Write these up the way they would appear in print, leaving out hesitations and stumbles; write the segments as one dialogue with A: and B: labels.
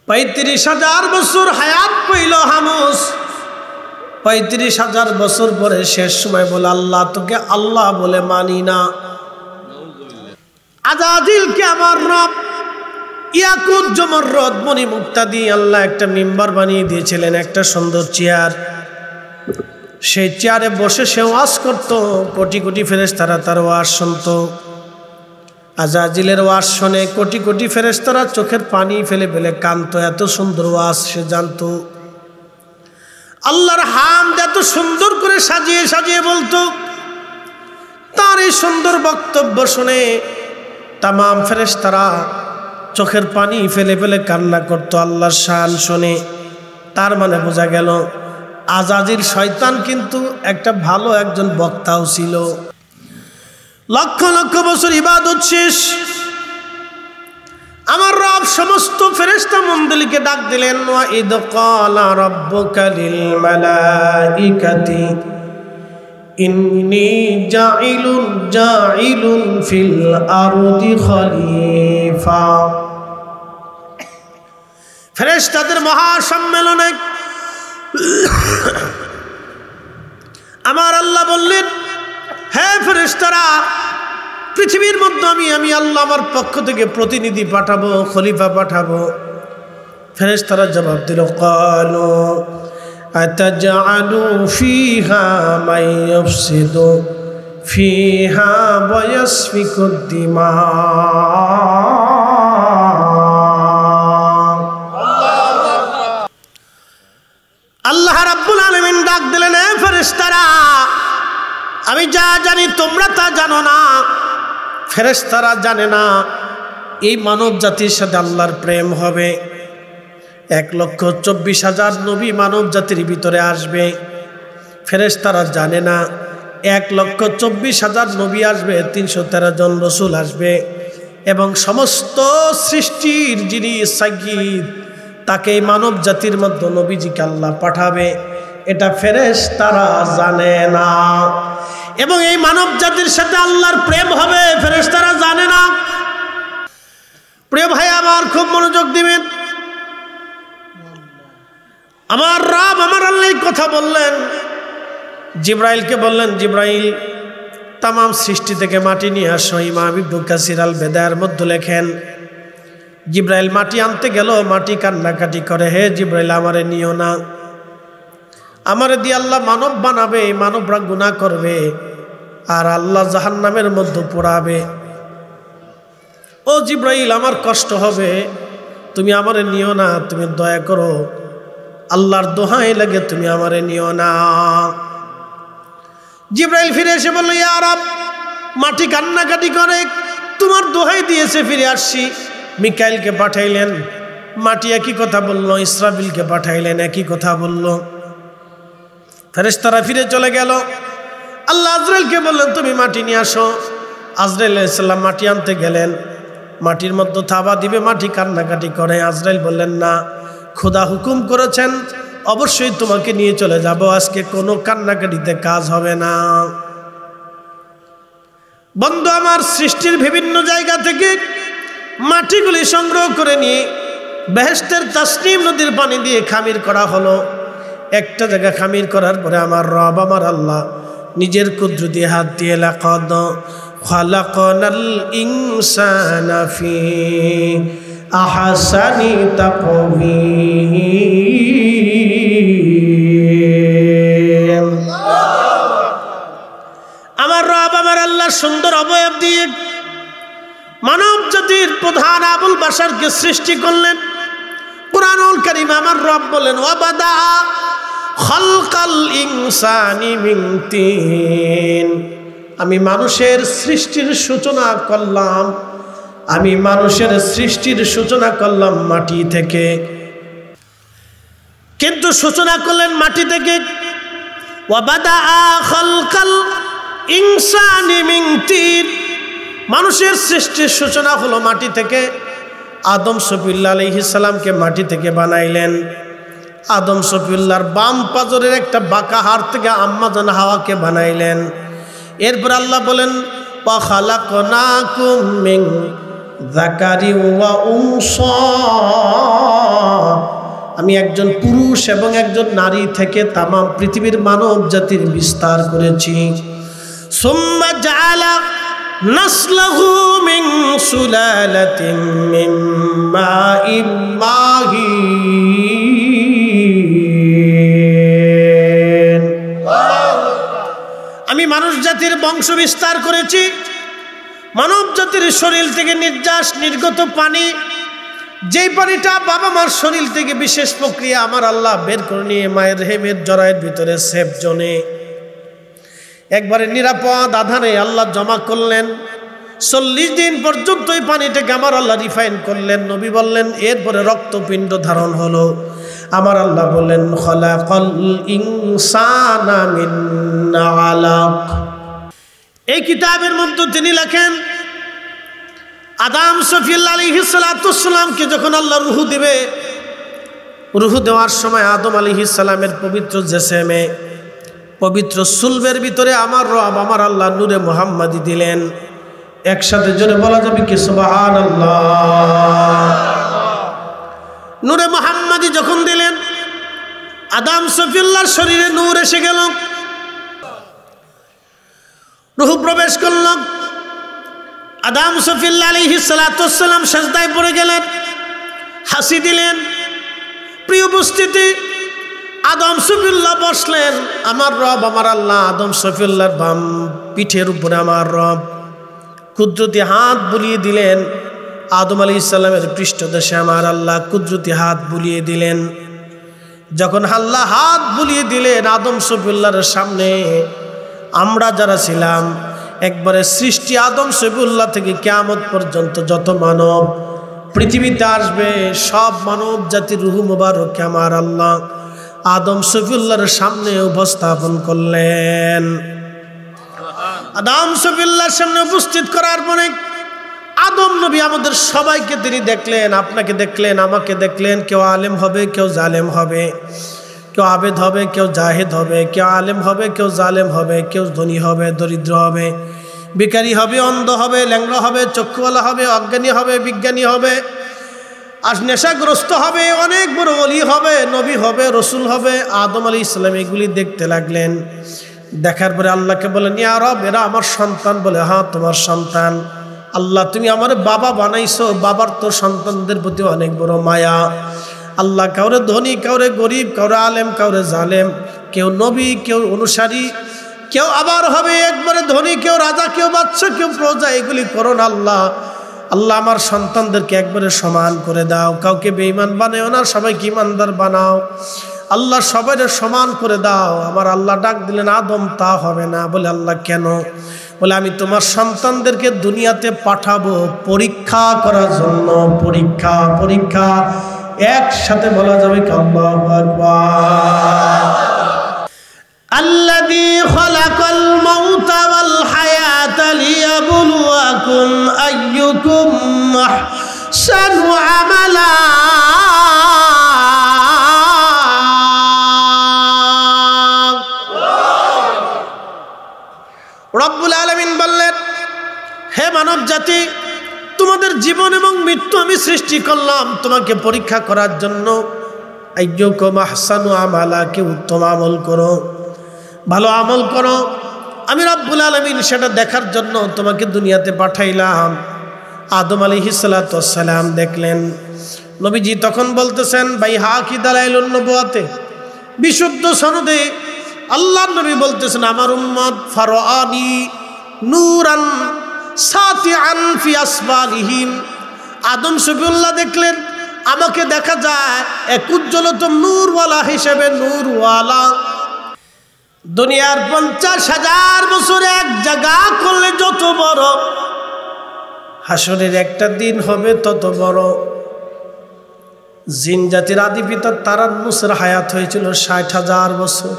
A: 35,000 বছর হায়াত পাইল হামুস। 35,000 বছর পরে শেষ সময় বলে আল্লাহ তোকে আল্লাহ বলে মানি না। আজাজিলকে আমার রব ইয়াকুত জমররদ মণি মুক্তা দিয়ে আল্লাহ একটা মিম্বার বানিয়ে দিয়েছিলেন, একটা সুন্দর চেয়ার। সেই চেয়ারে বসে সে ওয়াজ করত, কোটি কোটি ফেরেশতারা তার ওয়াজ শুনত। আজাজিলের ওয়াজ শুনে কোটি কোটি ফেরেশতারা চোখের পানি ফেলে ফেলে কাঁদতো, এত সুন্দর ওয়াজ সে জানতো। আল্লাহর হামদ এত সুন্দর করে সাজিয়ে সাজিয়ে বলতো। তার এই সুন্দর বক্তব্য শুনে তামাম ফেরেশতারা চোখের পানি ফেলে ফেলে কান্না করতো আল্লাহর শান শুনে। তার মানে বোঝা গেল আজাজিল শয়তান কিন্তু একটা ভালো একজন বক্তাও ছিল। লক্ষ লক্ষ বছর ইবাদত শেষ, আমার রব সমস্ত ফেরেশতা মণ্ডলীকে ডাক দিলেন, ওয়া ইদ ক্বালা রাব্বুকা লিল মালাইকাতি ইন্নী জাইলুন ফিল আরদি খলিফা। ফেরেশতাদের মহাসম্মেলনে আমার আল্লাহ বললেন, হে ফেরেশতারা, পৃথিবীর মধ্যে আমি আল্লাহ আমার পক্ষ থেকে প্রতিনিধি পাঠাবো, খলিফা পাঠাবো। ফেরেশতারা জবাব দিল, ক্বালু আতাজআলু ফিহা মান ইউফসিদু ফিহা ওয়া ইয়াসফিকুদ দিমা। আল্লাহ রাব্বুল আলামিন ডাক দিলেন, হে ফেরেশতারা, আমি যা জানি তোমরা তা জানো না। ফেরেশতারা জানে না এই মানব জাতির সাথে আল্লাহর প্রেম হবে। 1,24,000 নবী মানব জাতির ভিতরে আসবে। ফেরেশতারা জানে না 1,24,000 নবী আসবে, 313 জন রসুল আসবে, এবং সমস্ত সৃষ্টির যিনি সাইয়্যিদ তাকে এই মানব জাতির মধ্যে নবীজিকে আল্লাহ পাঠাবে, এটা ফেরেশতারা জানে না। এবং এই মানব জাতির সাথে আল্লাহর প্রেম হবে, ফেরেশতারা জানে না। প্রিয় ভাই আমার, খুব মনোযোগ দিবেন। আমার রব আমার আল্লাহ কথা বললেন, জিব্রাইলকে বললেন, জিব্রাইল তামাম সৃষ্টি থেকে মাটি নিয়ে আসো। ইমাম ইবনে কাসির আল বেদায়ের মধ্যে লেখেন, জিব্রাইল মাটি আনতে গেল, মাটি কান্নাকাটি করে, হে জিব্রাইল আমারে নিও না, আমারে দিয়ে আল্লাহ মানব বানাবে, মানবরা গুনাহ করবে আর আল্লাহ জাহান্নামের মধ্যে পোড়াবে। ও জিব্রাইল আমার কষ্ট হবে, তুমি আমারে নিও না, তুমি দয়া করো, আল্লাহর দোহাই লাগে তুমি আমারে নিও না। জিব্রাইল ফিরে এসে বলল, ইয়া রব, মাটি কান্নাকাটি করে, তোমার দোহাই দিয়েছে, ফিরে আসছি। মিকাইলকে পাঠাইলেন, মাটি একই কথা বলল। ইসরাফিলকে পাঠাইলেন, একই কথা বলল। ফেরেশতারা ফিরে চলে গেল। আল্লাহ আজরাইলকে বললেন, তুমি মাটি নিয়ে আসো। আজরাইল আলাইহিস সালাম মাটি আনতে গেলেন, মাটির মধ্যে থাবা দিবে, মাটি কান্নাকাটি করে। আজরাইল বললেন, না, খোদা হুকুম করেছেন, অবশ্যই তোমাকে নিয়ে চলে যাব, আজকে কোনো কান্নাকাটিতে কাজ হবে না। বন্ধু আমার, সৃষ্টির বিভিন্ন জায়গা থেকে মাটিগুলি সংগ্রহ করে নিয়ে বেহেশতের তাসনিম নদীর পানি দিয়ে খামির করা হলো। একটা জায়গা খামির করার পরে আমার রব আমার আল্লাহ নিজের কুদরতি হাত দিয়ে লাকাদ খালাকনাল ইনসানা ফি আহসানি তাকওয়িম, আমার রব আমার আল্লাহ সুন্দর অবয়ব দিয়ে মানব জাতির প্রধান আবুল বাশারকে সৃষ্টি করলেন। কুরআনুল কারীম আমার রব বলেন, ওয়াবাদা খালকাল ইনসানি মিন তিন, আমি মানুষের সৃষ্টির সূচনা করলাম, আমি মানুষের সৃষ্টির সূচনা করলাম মাটি থেকে। কিন্তু সূচনা করলেন মাটি থেকে। ওয়াবাদা খালকাল ইনসানি মিন তিন, মানুষের সৃষ্টির সূচনা হলো মাটি থেকে। আদম শফিউল্লাহ আলাইহিস সালামকে মাটি থেকে বানাইলেন। আদম শফিউল্লাহর বাম পাজরের একটা বাঁকা হাড় থেকে আম্মা জান হাওয়াকে বানাইলেন। এরপর আল্লাহ বলেন, ওয়া খালাকনাকুম মিন যাকারি ওয়া উনসা, আমি একজন পুরুষ এবং একজন নারী থেকে তাম পৃথিবীর মানব জাতির বিস্তার করেছি। সুম্মা জাআলা নাসলাহু মিন সুলালাতিন মিন মাইন মাহিন। আমি মানুষ জাতির বংশ বিস্তার করেছি। মানব জাতির শরীর থেকে নির্যাস নির্গত পানি, যেই পানিটা বাবা মার শরীর থেকে বিশেষ প্রক্রিয়া আমার আল্লাহ বের করে নিয়ে মায়ের রেহেমের জরায়ের ভিতরে সেফ জোনে একবারে নিরাপদ আধারে আল্লাহ জমা করলেন। 40 দিন পর্যন্ত এই পানিটাকে আমার আল্লাহ রিফাইন করলেন। নবী বললেন এরপরে রক্তপিণ্ড ধারণ হলো। আমার আল্লাহ বললেন খলাকাল ইনসানা মিন আলাক। এই কিতাবের মধ্যে তিনি লেখেন আদম সফিউল্লাহ আলাইহিস সালাতুস সালামকে যখন আল্লাহ রূহ দিবে, রূহ দেওয়ার সময় আদম আলাইহিস সালামের পবিত্র জিসমে পবিত্র সুলবের ভিতরে আমার রব আমার আল্লাহ নূরে মুহাম্মাদি দিলেন। একসাথে জোরে বলা যাবে কি সুবহানাল্লাহ। নূরে মুহাম্মাদি যখন দিলেন, আদম সফিউল্লাহর শরীরে নূর এসে গেল, রূহ প্রবেশ করল। আদম সফিউল্লাহ আলাইহিস সালাতুস সালাম সিজদায় পড়ে গেলেন, হাসি দিলেন। প্রিয় উপস্থিতি, আদম সফিউল্লাহ বসলেন। আমার রব আমার আল্লাহ আদম সফিউল্লাহর বাম পিঠের উপরে আমার রব কুদরতি হাত বুলিয়ে দিলেন। আদম আলাইহিস সালামের পৃষ্ঠদেশে আমার আল্লাহ কুদরতি হাত বুলিয়ে দিলেন। যখন আল্লাহ হাত বুলিয়ে দিলেন আদম সফিউল্লাহর সামনে, আমরা যারা ছিলাম একবারে সৃষ্টি আদম সফিউল্লাহ থেকে কিয়ামত পর্যন্ত যত মানব পৃথিবীতে আসবে সব মানব জাতির রূহ মুবারক আমার আল্লাহ আদম সফিউল্লাহর সামনে উপস্থাপন করলেন। আদম সফিউল্লাহর সামনে উপস্থিত করার পরে আদম নবী আমাদের সবাইকে তিনি দেখলেন, আপনাকে দেখলেন, আমাকে দেখলেন। কেউ আলেম হবে, কেউ জালেম হবে, কেউ আবেদ হবে, কেউ জাহেদ হবে, কেউ আলেম হবে, কেউ জালেম হবে, কেউ ধনী হবে, দরিদ্র হবে, ভিখারি হবে, অন্ধ হবে, ল্যাংড়া হবে, চক্ষুওয়ালা হবে, অজ্ঞানী হবে, বিজ্ঞানী হবে, আর নেশাগ্রস্ত হবে, অনেক বড় ওলি হবে, নবী হবে, রসুল হবে। আদম আলাইহিস সালাম এগুলি দেখতে লাগলেন। দেখার পরে আল্লাহকে বলেন ইয়া রব এরা আমার সন্তান। বলে হ্যাঁ তোমার সন্তান। আল্লাহ তুমি আমার বাবা বানাইছো, বাবার তো সন্তানদের প্রতি অনেক বড় মায়া। আল্লাহ কাউরে ধনী, কাউরে গরিব, কাউরে আলেম, কাউরে জালেম, কেউ নবী, কেউ অনুসারী, কেউ আবার হবে একবারে ধনী, কেউ রাজা, কেউ বাদশা, কেউ প্রজা। এগুলি করো না আল্লাহ। আল্লাহ আমার সন্তানদেরকে একবারে সমান করে দাও, কাউকে বেঈমান বানাও না, সবাইকে ইমানদার বানাও। আল্লাহ সবাই সমান করে দাও। আমার আল্লাহ ডাক দিলেন আদম তা হবে না। বলে আল্লাহ কেন? বলে আমি তোমার সন্তানদেরকে দুনিয়াতে পাঠাবো পরীক্ষা করার জন্য। পরীক্ষা পরীক্ষা একসাথে বলা যাবে কি আল্লাহু আকবার। আল্লাযী খালাকাল মাউতা ওয়াল হায়াতা লিয়াবলুয়াকুম আইয়ুকুম আহসানু আমালা। রব্বুল আলামিন বললেন হে মানব জাতি, তোমাদের জীবন এবং মৃত্যু আমি সৃষ্টি করলাম তোমাকে পরীক্ষা করার জন্য। আইয়ুকুম আহসানু আমালা, কে উত্তম আমল করো, ভালো আমল করো। আমি রব্বুল আলামিন সেটা দেখার জন্য তোমাকে দুনিয়াতে পাঠাইলাম। আদম আলাইহিস সালাতু ওয়াস সালাম দেখলেন। নবীজি তখন বলতেছেন বাইহাকি দালাইলুন নবুয়াতে বিশুদ্ধ সনদে আল্লাহর নবী বলতেছেন আমার উম্মত ফারাআনি নূরান সাতিআন ফি আসবালিহিম। আদম সফিউল্লাহ দেখলেন আমাকে দেখা যায় এক উজ্জ্বলতম নূরওয়ালা হিসেবে। নূরওয়ালা দুনিয়ার 50,000 বছর এক জায়গা করলে যত বড়, হাসরের একটা দিন হবে তত বড়। জিন জাতির আদি পিতা তারান্নুসের হায়াত হয়েছিল 60,000 বছর।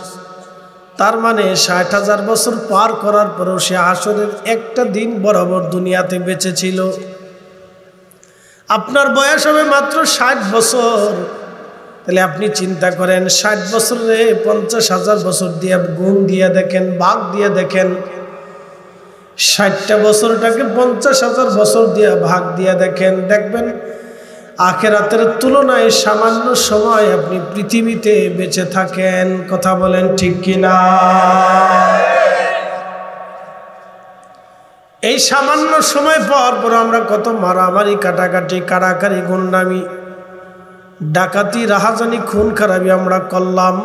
A: তার মানে 60,000 বছর পার করার পরেও সে হাসরের একটা দিন বরাবর দুনিয়াতে বেঁচে ছিল। আপনার বয়স হবে মাত্র 60 বছর। তাহলে আপনি চিন্তা করেন 60 বছরে 50,000 বছর দিয়ে গুণ দিয়ে দেখেন, ভাগ দিয়ে দেখেন। 60টা বছরটাকে 50,000 বছর দিয়ে ভাগ দিয়ে দেখেন, দেখবেন আখিরাতের তুলনায় সামান্য সময় আপনি পৃথিবীতে বেঁচে থাকেন। কথা বলেন ঠিক কিনা? এই সামান্য সময় পর পর আমরা কত মারামারি, কাটাকাটি, কাড়াকাড়ি, গুন্ডামি, ডাকাতি, রাহাজানি, খুন খারাপি আমরা করলাম,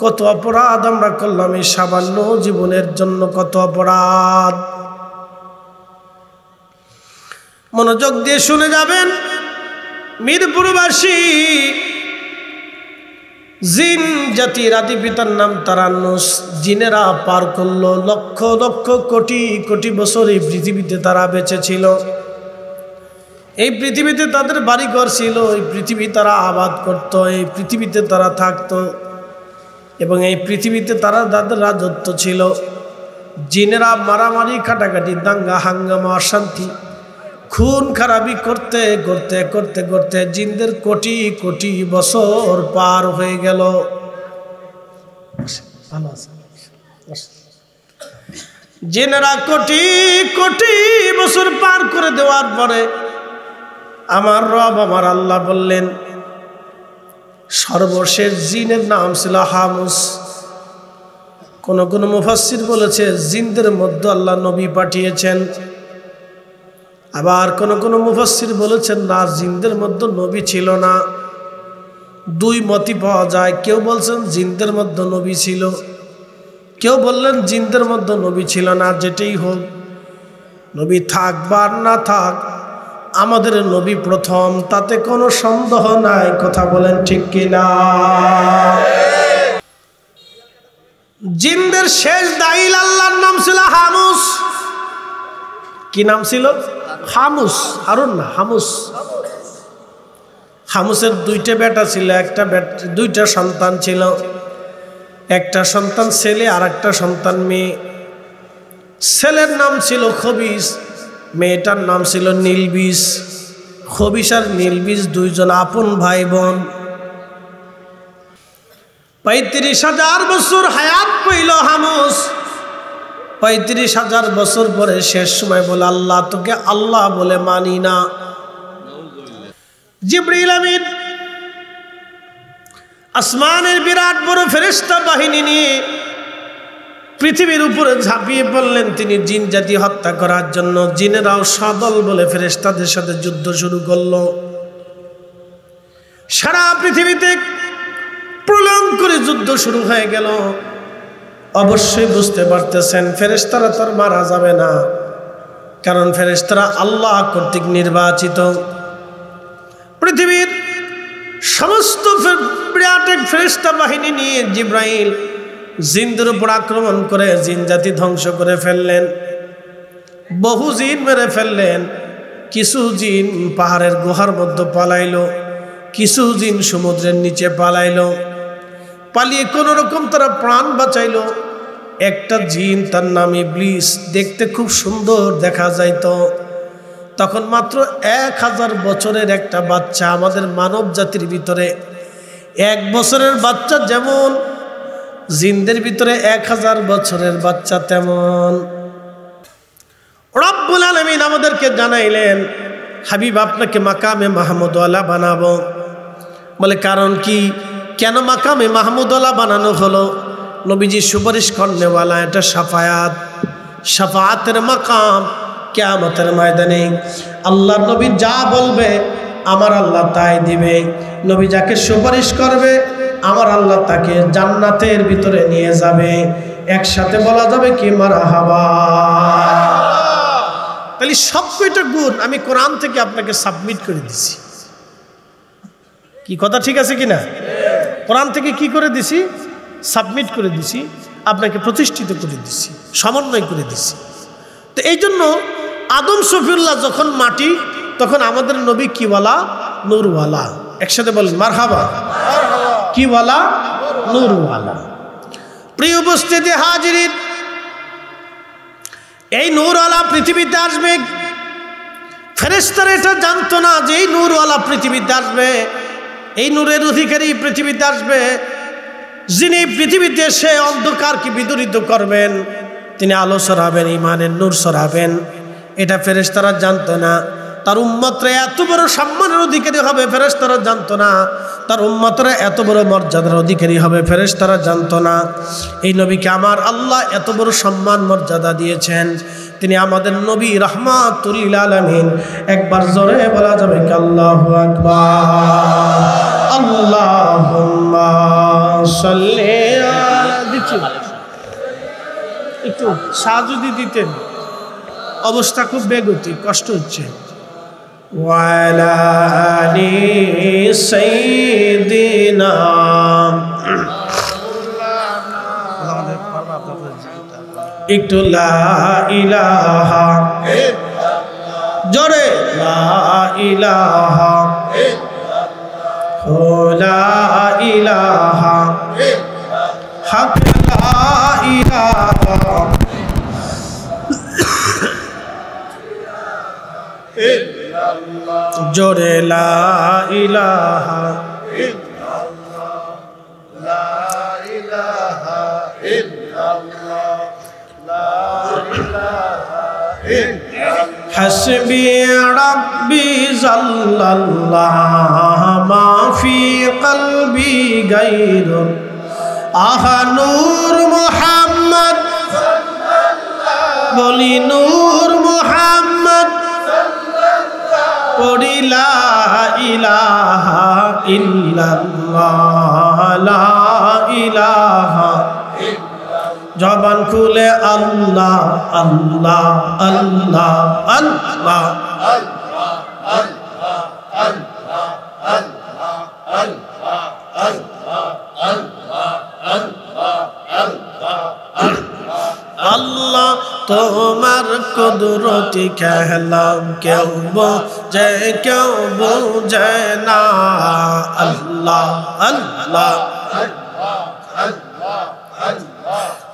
A: কত অপরাধ আমরা করলাম এই সামান্য জীবনের জন্য, কত অপরাধ। মনোযোগ দিয়ে শুনে যাবেন। মিরপুরবাসী জিন জাতির আদি পিতার নাম তারান্নুস। জিনেরা পার করলো লক্ষ লক্ষ কোটি কোটি বছর এই পৃথিবীতে তারা বেঁচে ছিল। এই পৃথিবীতে তাদের বাড়িঘর ছিল, এই পৃথিবী তারা আবাদ করত, এই পৃথিবীতে তারা থাকত এবং এই পৃথিবীতে তারা তাদের রাজত্ব ছিল। জিনেরা মারামারি, কাটাকাটি, দাঙ্গা হাঙ্গামা, অশান্তি, খুন খারাপি করতে করতে করতে করতে জিনদের কোটি কোটি বছর পার হয়ে গেল। জিনেরা কোটি কোটি বছর পার করে দেওয়ার পরে আমার রব আমার আল্লাহ বললেন, সর্বশেষ জিনের নাম ছিল হামুস। কোন কোন মুফাসসির বলেছে জিনদের মধ্যে আল্লাহ নবী পাঠিয়েছেন, আবার কোন কোন মুফাসসির বলেছেন না, জিনদের মধ্যে নবী ছিল না। দুই মতই পাওয়া যায়। কেউ বলছেন জিনদের মধ্যে নবী ছিল, কেউ বললেন জিনদের মধ্যে নবী ছিল না। যেটাই হোক, নবী থাক বা না থাক, আমাদের নবী প্রথম, তাতে কোনো সন্দেহ নাই। কথা বলেন ঠিক কিনা? জিনদের শেষ দাইল আল্লাহর নাম ছিল হামুস। কি নাম ছিল? হামুস। হারুন না, হামুস। হামুসের দুইটা বেটা ছিল, দুইটা সন্তান ছিল। একটা সন্তান ছেলে আর একটা সন্তান মেয়ে। ছেলের নাম ছিল খবিস, মেয়েটার নাম ছিল নীলবিষ। খবিস আর নীলবিষ দুইজন আপন ভাই বোন। ৩৫,০০০ বছর হায়াত পেল হামুস। ৩৫,০০০ বছর পরে শেষ সময় বলে, আল্লাহ তোকে আল্লাহ বলে মানি না। জিবরিল আমিন আসমানের বিরাট বড় ফেরেশতা বাহিনী নিয়ে পৃথিবীর উপরে ঝাঁপিয়ে পড়লেন তিনি জিন জাতি হত্যা করার জন্য। জিনেরাও সদল বলে ফেরেশতাদের সাথে যুদ্ধ শুরু করলো। সারা পৃথিবীতে প্রলয়ঙ্করী যুদ্ধ শুরু হয়ে গেল। অবশ্যই বুঝতে পারতেছেন ফেরেশতারা তো মারা যাবে না, কারণ ফেরেশতারা আল্লাহ কর্তৃক নির্বাচিত। পৃথিবীর সমস্ত বিরাট ফেরেশতা বাহিনী নিয়ে জিব্রাইল জিনদের উপর আক্রমণ করে জিন জাতি ধ্বংস করে ফেললেন। বহু জিন মেরে ফেললেন। কিছু জিন পাহাড়ের গুহার মধ্যে পালাইলো, কিছু জিন সমুদ্রের নিচে পালাইলো। পালিয়ে কোনো রকম তারা প্রাণ বাঁচাইলো। একটা জিন, তার নাম ইবলিস, দেখতে খুব সুন্দর দেখা যাইতো। তখন মাত্র 1000 বছরের একটা বাচ্চা। আমাদের মানব জাতির ভিতরে 1 বছরের বাচ্চা যেমন, জিনদের ভিতরে 1000 বছরের বাচ্চা তেমন। রব্বুল আলামিন আমাদেরকে জানাইলেন, হাবিব আপনাকে মাকামে মাহমুদওয়ালা বানাবো। বলে কারণ কি? কেন মাকামে মাহমুদওয়ালা বানানো হলো? নবীজি সুপারিশ করনেওয়ালা, এটা শাফায়াত, শাফায়াতের মাকাম। কিয়ামতের ময়দানে আল্লাহ নবী যা বলবে আমার আল্লাহ তাই দিবে। নবী যাকে সুপারিশ করবে আমার আল্লাহ তাকে জান্নাতের ভিতরে নিয়ে যাবে। একসাথে বলা যাবে কি মারহাবা। তাহলে সব কয়টা গুণ আমি কোরআন থেকে আপনাকে সাবমিট করে দিছি। কি কথা ঠিক আছে কিনা? কোরআন থেকে কি করে দিছি? সাবমিট করে দিছি, আপনাকে প্রতিষ্ঠিত করে দিছি, সমন্বয় করে দিছি। তো এই জন্য আদম শফিউল্লাহ যখন মাটি, তখন আমাদের নবী কিওয়ালা? নূরওয়ালা। একসাথে বলেন মারহাবা। কিওয়ালা? নূরওয়ালা। প্রিয় উপস্থিতি হাজিরিন, এই নূরওয়ালা পৃথিবীতে আসবে। ফেরেশতারা এটা জানতো না যে এই নূরওয়ালা পৃথিবীতে আসবে, এই নূরের অধিকারী পৃথিবীতে আসবে, যিনি পৃথিবীতে এসে অন্ধকারকে বিদূরিত করবেন, তিনি আলো ছড়াবেন, ইমানের নূর ছড়াবেন। এটা ফেরেশতারা জানতো না। তার উম্মতরা এত বড় সম্মানের অধিকারী হবে ফেরেশতারা জানতো না, তার উম্মতরা এত বড় মর্যাদার অধিকারী হবে ফেরেশতারা জানতো না। এই নবীকে আমার আল্লাহ এত বড় সম্মান মর্যাদা দিয়েছেন, তিনি আমাদের নবী রাহমাতুল লিল আলামিন। একবার জোরে বলা যাবে কি আল্লাহু আকবার, আল্লাহুম্মা সাল্লি আলা। দিচ্ছি একটু সাহায্য দিতেন, অবস্থা খুব বেগতি, কষ্ট হচ্ছে। ওয়ালা আলি সাইয়্যিদিনা, একটু লা ইলাহা, জোরে লা ইলাহা, লা ইলাহা, হক লা ইলাহা, জোরে লা ইলাহা, হাসবি রাব্বি জাল্লাল্লাহ মা ফি কলবি গায়রু, আহা নূর মুহাম্মদ, বলি নূর মুহাম্মদ, পড়ি লা ইলাহা ইল্লাল্লাহ, লা ইলাহা, জবান খুলে আল্লাহ আল্লাহ আল্লাহ আল্লাহ, আল্লাহ তোমার কুদরতি খেলাম কেউ বোঝে কেউ বোঝে না, আল্লাহ আল্লাহ,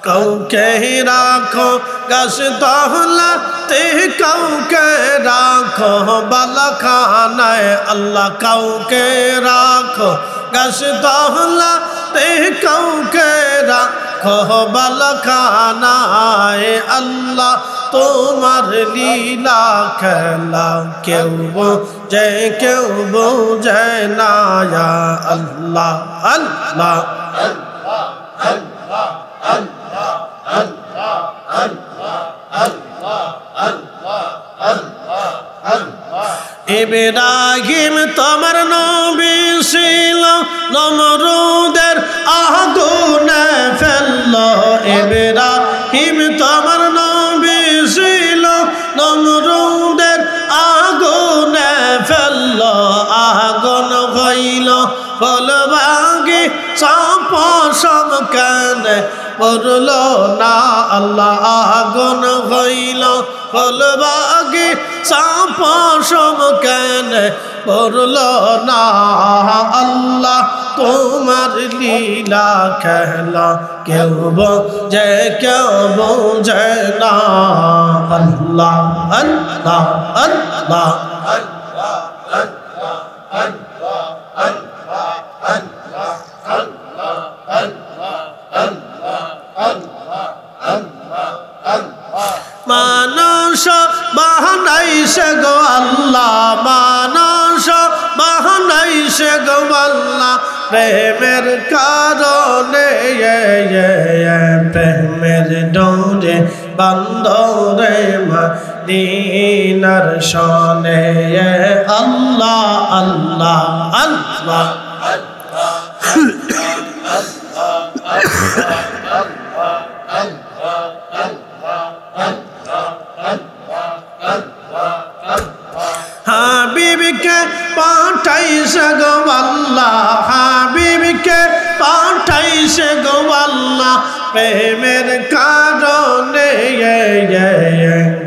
A: কাউকে রাখো গাছ তহলাতে, কাউকে রাখো বালাখানায়, আল্লাহ কাউকে রাখো গাছ তহলাতে, কাউকে রাখো বালাখানায়, আল্লাহ তোমার লীলা খেলা কেউ বোঝে কেউ বোঝে না, আল্লাহ আল্লাহ ইব্রাহিম তোমার নবী ছিল, নমরুদের আগুনে ফেললো, ইব্রাহিম তোমার নবী ছিল, নমরুদের আগুনে ফেললো, আগুন হইল ফলবাগি সাপ সমকানে পড়ল না, আল্লাহ আগুন হইল ফলবাগি সাপ সমকানে পড়ল না, আল্লাহ তোমার লীলা খেলা কেউ বোঝে কেউ বোঝে না, আল্লাহ আল্লাহ আল্লাহ, মানুষ বানাইছে গো আল্লাহ, মানুষ বানাইছে গো আল্লাহ, প্রেমের কারণে প্রেমের ডোরে বান্দরে মদিনার শনে, আল্লাহ আল্লাহ আল্লাহ, হাবিবকে পাঠাইছে গো আল্লাহ, হাবিবকে পাঠাইছে গো আল্লাহ, প্রেমের কারণে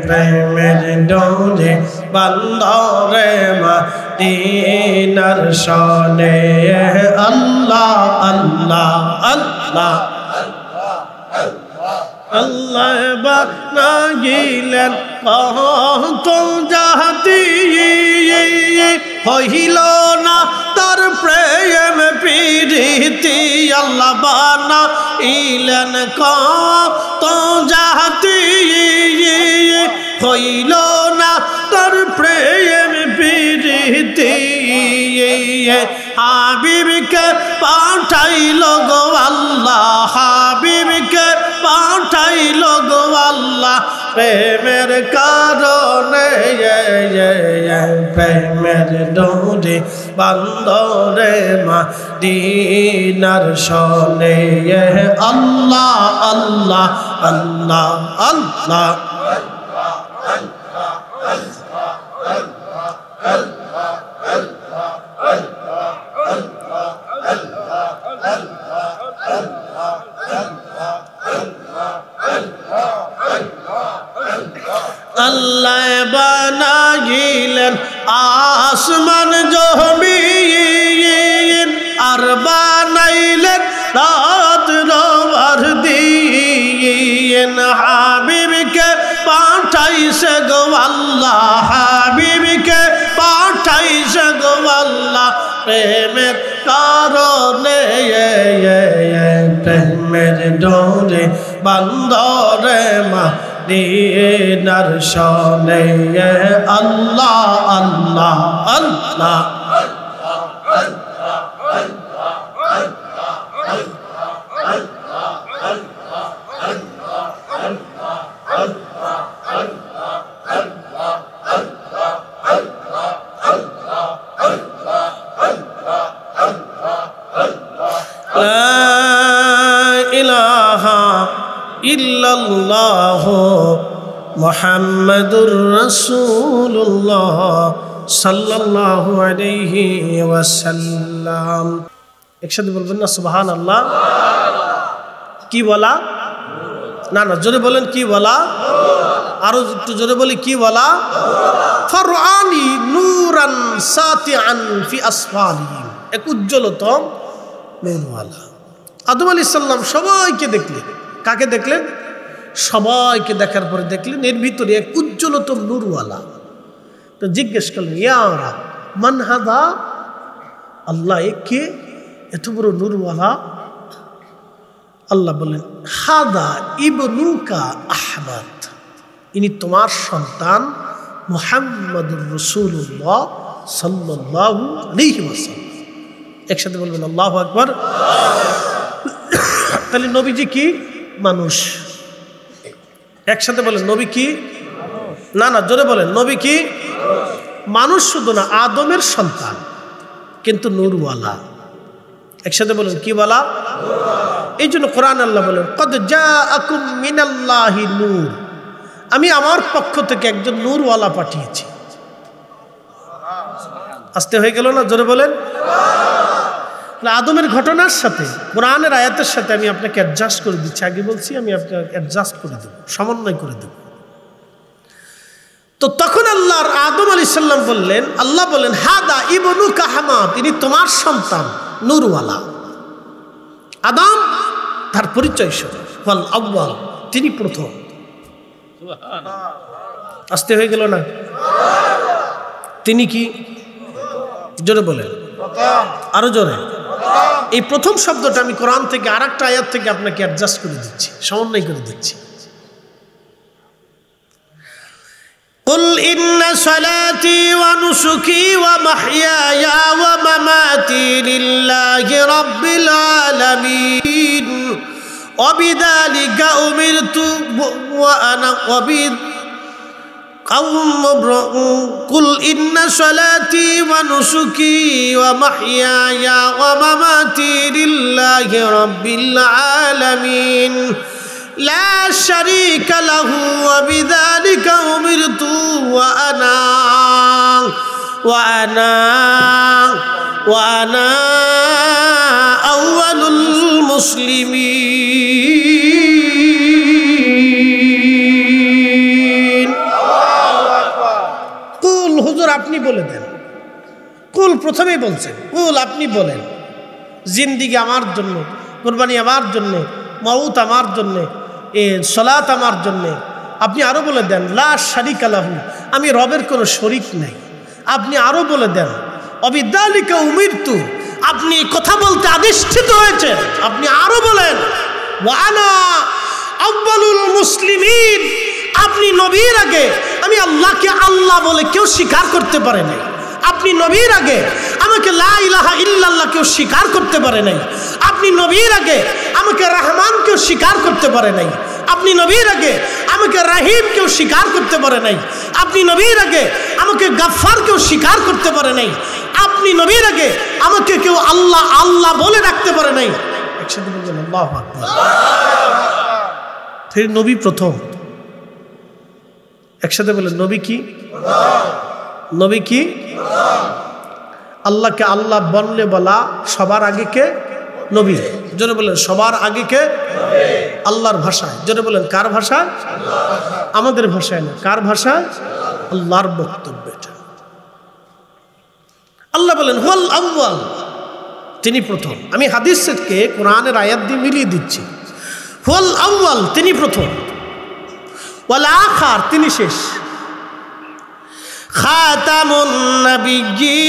A: প্রেমের ডোরে বান্দরে মদিনার শনে, আল্লাহ আল্লাহ আল্লাহ, আল্লাহ বানাইলেন কত জাতি, হইল না তার প্রেম প্রীতি, আল্লাহ বানাইলেন কত জাতি, হইল না তার প্রেম প্রীতি হাবিবকে পাঠাইল গো আল্লাহ, হাবিবকে পাঠাইল গো আল্লাহ প্রেমের কারণে, প্রেমের ডোরে বান্দরে মদিনার শোনে। আল্লাহ আল্লাহ আল্লাহ আল্লাহ আল্লাহ বানাইলেন আসমান জমিন, আর বানাইলেন রাত আর দিন। হাবিবকে পাঠাইছে গো আল্লাহ, হাবিবকে পাঠাইছে গো আল্লাহ প্রেমের কারণে, প্রেমের ডোরে বান্দরে মদিনার শোনে। আল্লাহ আল্লাহ আল্লাহ ইল্লাল্লাহু মুহাম্মাদুর রাসূলুল্লাহ সাল্লাল্লাহু আলাইহি ওয়াসাল্লাম। একসাথে বলবেন না সুবহানাল্লাহ? কি বলা? না না, জোরে বলেন কি বলা? আরো একটু জোরে বলি কি বলা? ফারআনি নূরান সাতিআন ফি আসফালিহিম, এক উজ্জ্বলতম নূরওয়ালা। আদম আলাইহিস সালাম সবাইকে দেখলেন। কাকে দেখলেন? সবাইকে দেখার পরে দেখলেন এর ভিতরে এক উজ্জ্বলতম নূরওয়ালা। তো জিজ্ঞেস করলেন, ইয়া রাব মান হাদা? আল্লাহ কে এত বড় নূরওয়ালা? আল্লাহ বললেন, হাদা ইবনুকা আহমদ, ইনি তোমার সন্তান মুহাম্মাদুর রাসূলুল্লাহ সাল্লাল্লাহু আলাইহি ওয়াসাল্লাম। একসাথে বলবেন আল্লাহু আকবার। তাহলে নবীজি কি? মানুষ। একসাথে বলেন নবী কি? না না, জোরে বলেন নবী কি? মানুষ শুধু না, আদমের সন্তান কিন্তু নূরওয়ালা। একসাথে বলেন কি বলা? এই জন্য কোরআন আল্লাহ বলেন, কদ জাআকুম মিনাল্লাহি নূর, আমি আমার পক্ষ থেকে একজন নূরওয়ালা পাঠিয়েছি। আস্তে হয়ে গেল না? জোরে বলেন। আদমের ঘটনার সাথে কোরআনের আয়াতের সাথে আমি আপনাকে অ্যাডজাস্ট করে দিচ্ছি। আগে বলছি আমি আপনাকে অ্যাডজাস্ট করে দেব, সমন্বয় করে দেব। তো তখন আল্লাহর আদম আলাইহিস সালাম বললেন, আল্লাহ বলেন, হাদা ইবনুকা আহমদ, তিনি তোমার সন্তান নূরওয়ালা। আদম তার পরিচয় ওয়াল আউয়াল, তিনি প্রথম। আস্তে হয়ে গেল না? তিনি কি? জোরে বলেন, আরো জোরে। এই প্রথম শব্দটা আমি কোরআন থেকে আর একটা আয়াত থেকে আপনাকে অ্যাডজাস্ট করে দিচ্ছি, সমন্বয় করে দিচ্ছি। কুল ইন্না সালাতি ওয়া নুসুকি ওয়া মাহইয়ায়া ওয়া মামাতি লিল্লাহি রাব্বিল আলামিন ওয়া বিযালিকা উমিরতু ওয়া আনা قل إن صلاتي ونسكي ومحياي ومماتي لله رب العالمين لا شريك له وبذلك أمرت وأنا أول المسلمين. কুল হুজুর আপনি বলে দেন। কুল প্রথমেই বলছেন, কুল আপনি বলেন, জিন্দিগি আমার জন্য, কুরবানি আমার জন্য, মউত আমার জন্য, এ সালাত আমার জন্য। আপনি আরো বলে দেন, লা শারিকা লাহু, আমি রবের কোনো শরীক নাই। আপনি আরো বলে দেন, অবিদ্যালিকা উমিরতু, আপনি কথা বলতে আদিষ্ঠিত হয়েছে। আপনি আরো বলেন, ওয়ানা আউয়ালুল মুসলিমিন, আপনি নবীর আগে আমি আল্লাহকে আল্লাহ বলে কেউ স্বীকার করতে পারে নাই। আপনি নবীর আগে আমাকে লা ইলাহা ইল্লাল্লাহ কেউ স্বীকার করতে পারে নাই। আপনি নবীর আগে আমাকে রহমান কেউ স্বীকার করতে পারে নাই। আপনি নবীর আগে আমাকে রাহিম কেউ স্বীকার করতে পারে নাই। আপনি নবীর আগে আমাকে গাফফার কেউ স্বীকার করতে পারে নাই। আপনি নবীর আগে আমাকে কেউ আল্লাহ আল্লাহ বলে রাখতে পারে নাই। একসাথে বলবেন আল্লাহু আকবার। ফির নবী প্রথম, একসাথে বলেন নবী কি? নবী কি? আল্লাহকে আল্লাহ বললে বলা সবার আগে কে? নবী। জোরে বলেন সবার আগে কে? আল্লাহর ভাষায়। জোরে বলেন কার ভাষায়? আমাদের ভাষায় না, কার ভাষায়? আল্লাহর বক্তব্য এটা। আল্লাহ বলেন হুয়াল আউয়াল, তিনি প্রথম। আমি হাদিসকে কোরআনের আয়াত দিয়ে মিলিয়ে দিচ্ছি। হুয়াল আউয়াল, তিনি প্রথম। ওয়াল আখির, তিনি শেষ। খাতামুন নাবিয়্যিন,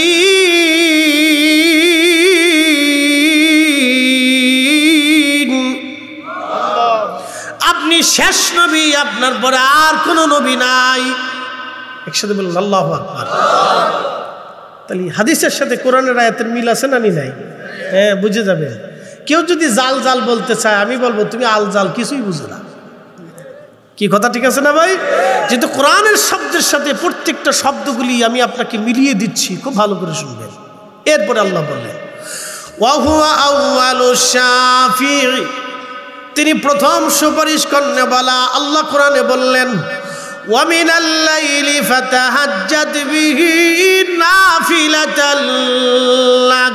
A: আপনি শেষ নবী, আপনার পরে আর কোনো নবী নাই। একসাথে বলুন আল্লাহু আকবার। তাহলে হাদিসের সাথে কোরআনের আয়াতের মিল আছে না নাই? হ্যাঁ, বুঝে যাবে। কেউ যদি জাল জাল বলতে চায়, আমি বলবো তুমি আল জাল কিছুই বুঝো না। কি কথা ঠিক আছে না ভাই? যেহেতু কোরআনের শব্দের সাথে প্রত্যেকটা শব্দগুলি আমি আপনাকে মিলিয়ে দিচ্ছি, খুব ভালো করে শুনবেন। এরপরে আল্লাহ বললেন ওয়া হুয়া আউয়ালুশ শাফিঈ, তিনি প্রথম সুপারিশ করনেওয়ালা। আল্লাহ কোরআনে বললেন ওয়া মিনাল লাইলি ফাতাহাজ্জাদ বিহি নাফিলাতাল লাক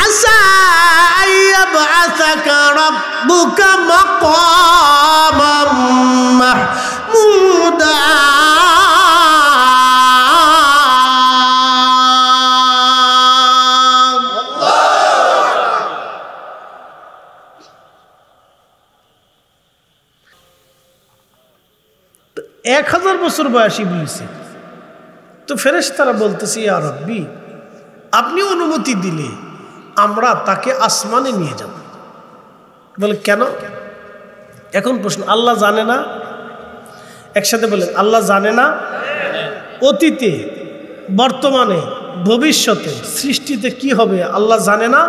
A: আসা আইয়াবআসাকা রাব্বুকা মাকামাম মাহমুদা। তো 1000 বছর বয়সী বলেছে, তো ফেরেশতারা বলতেছে ইয়া রাব্বি, আপনি অনুমতি দিলে আমরা তাকে আসমানে নিয়ে যাব। বলে কেন? এখন প্রশ্ন, আল্লাহ জানে না? একসাথে বলেন আল্লাহ জানে না? অতীতে, বর্তমানে, ভবিষ্যতে, সৃষ্টিতে কি হবে আল্লাহ জানে না?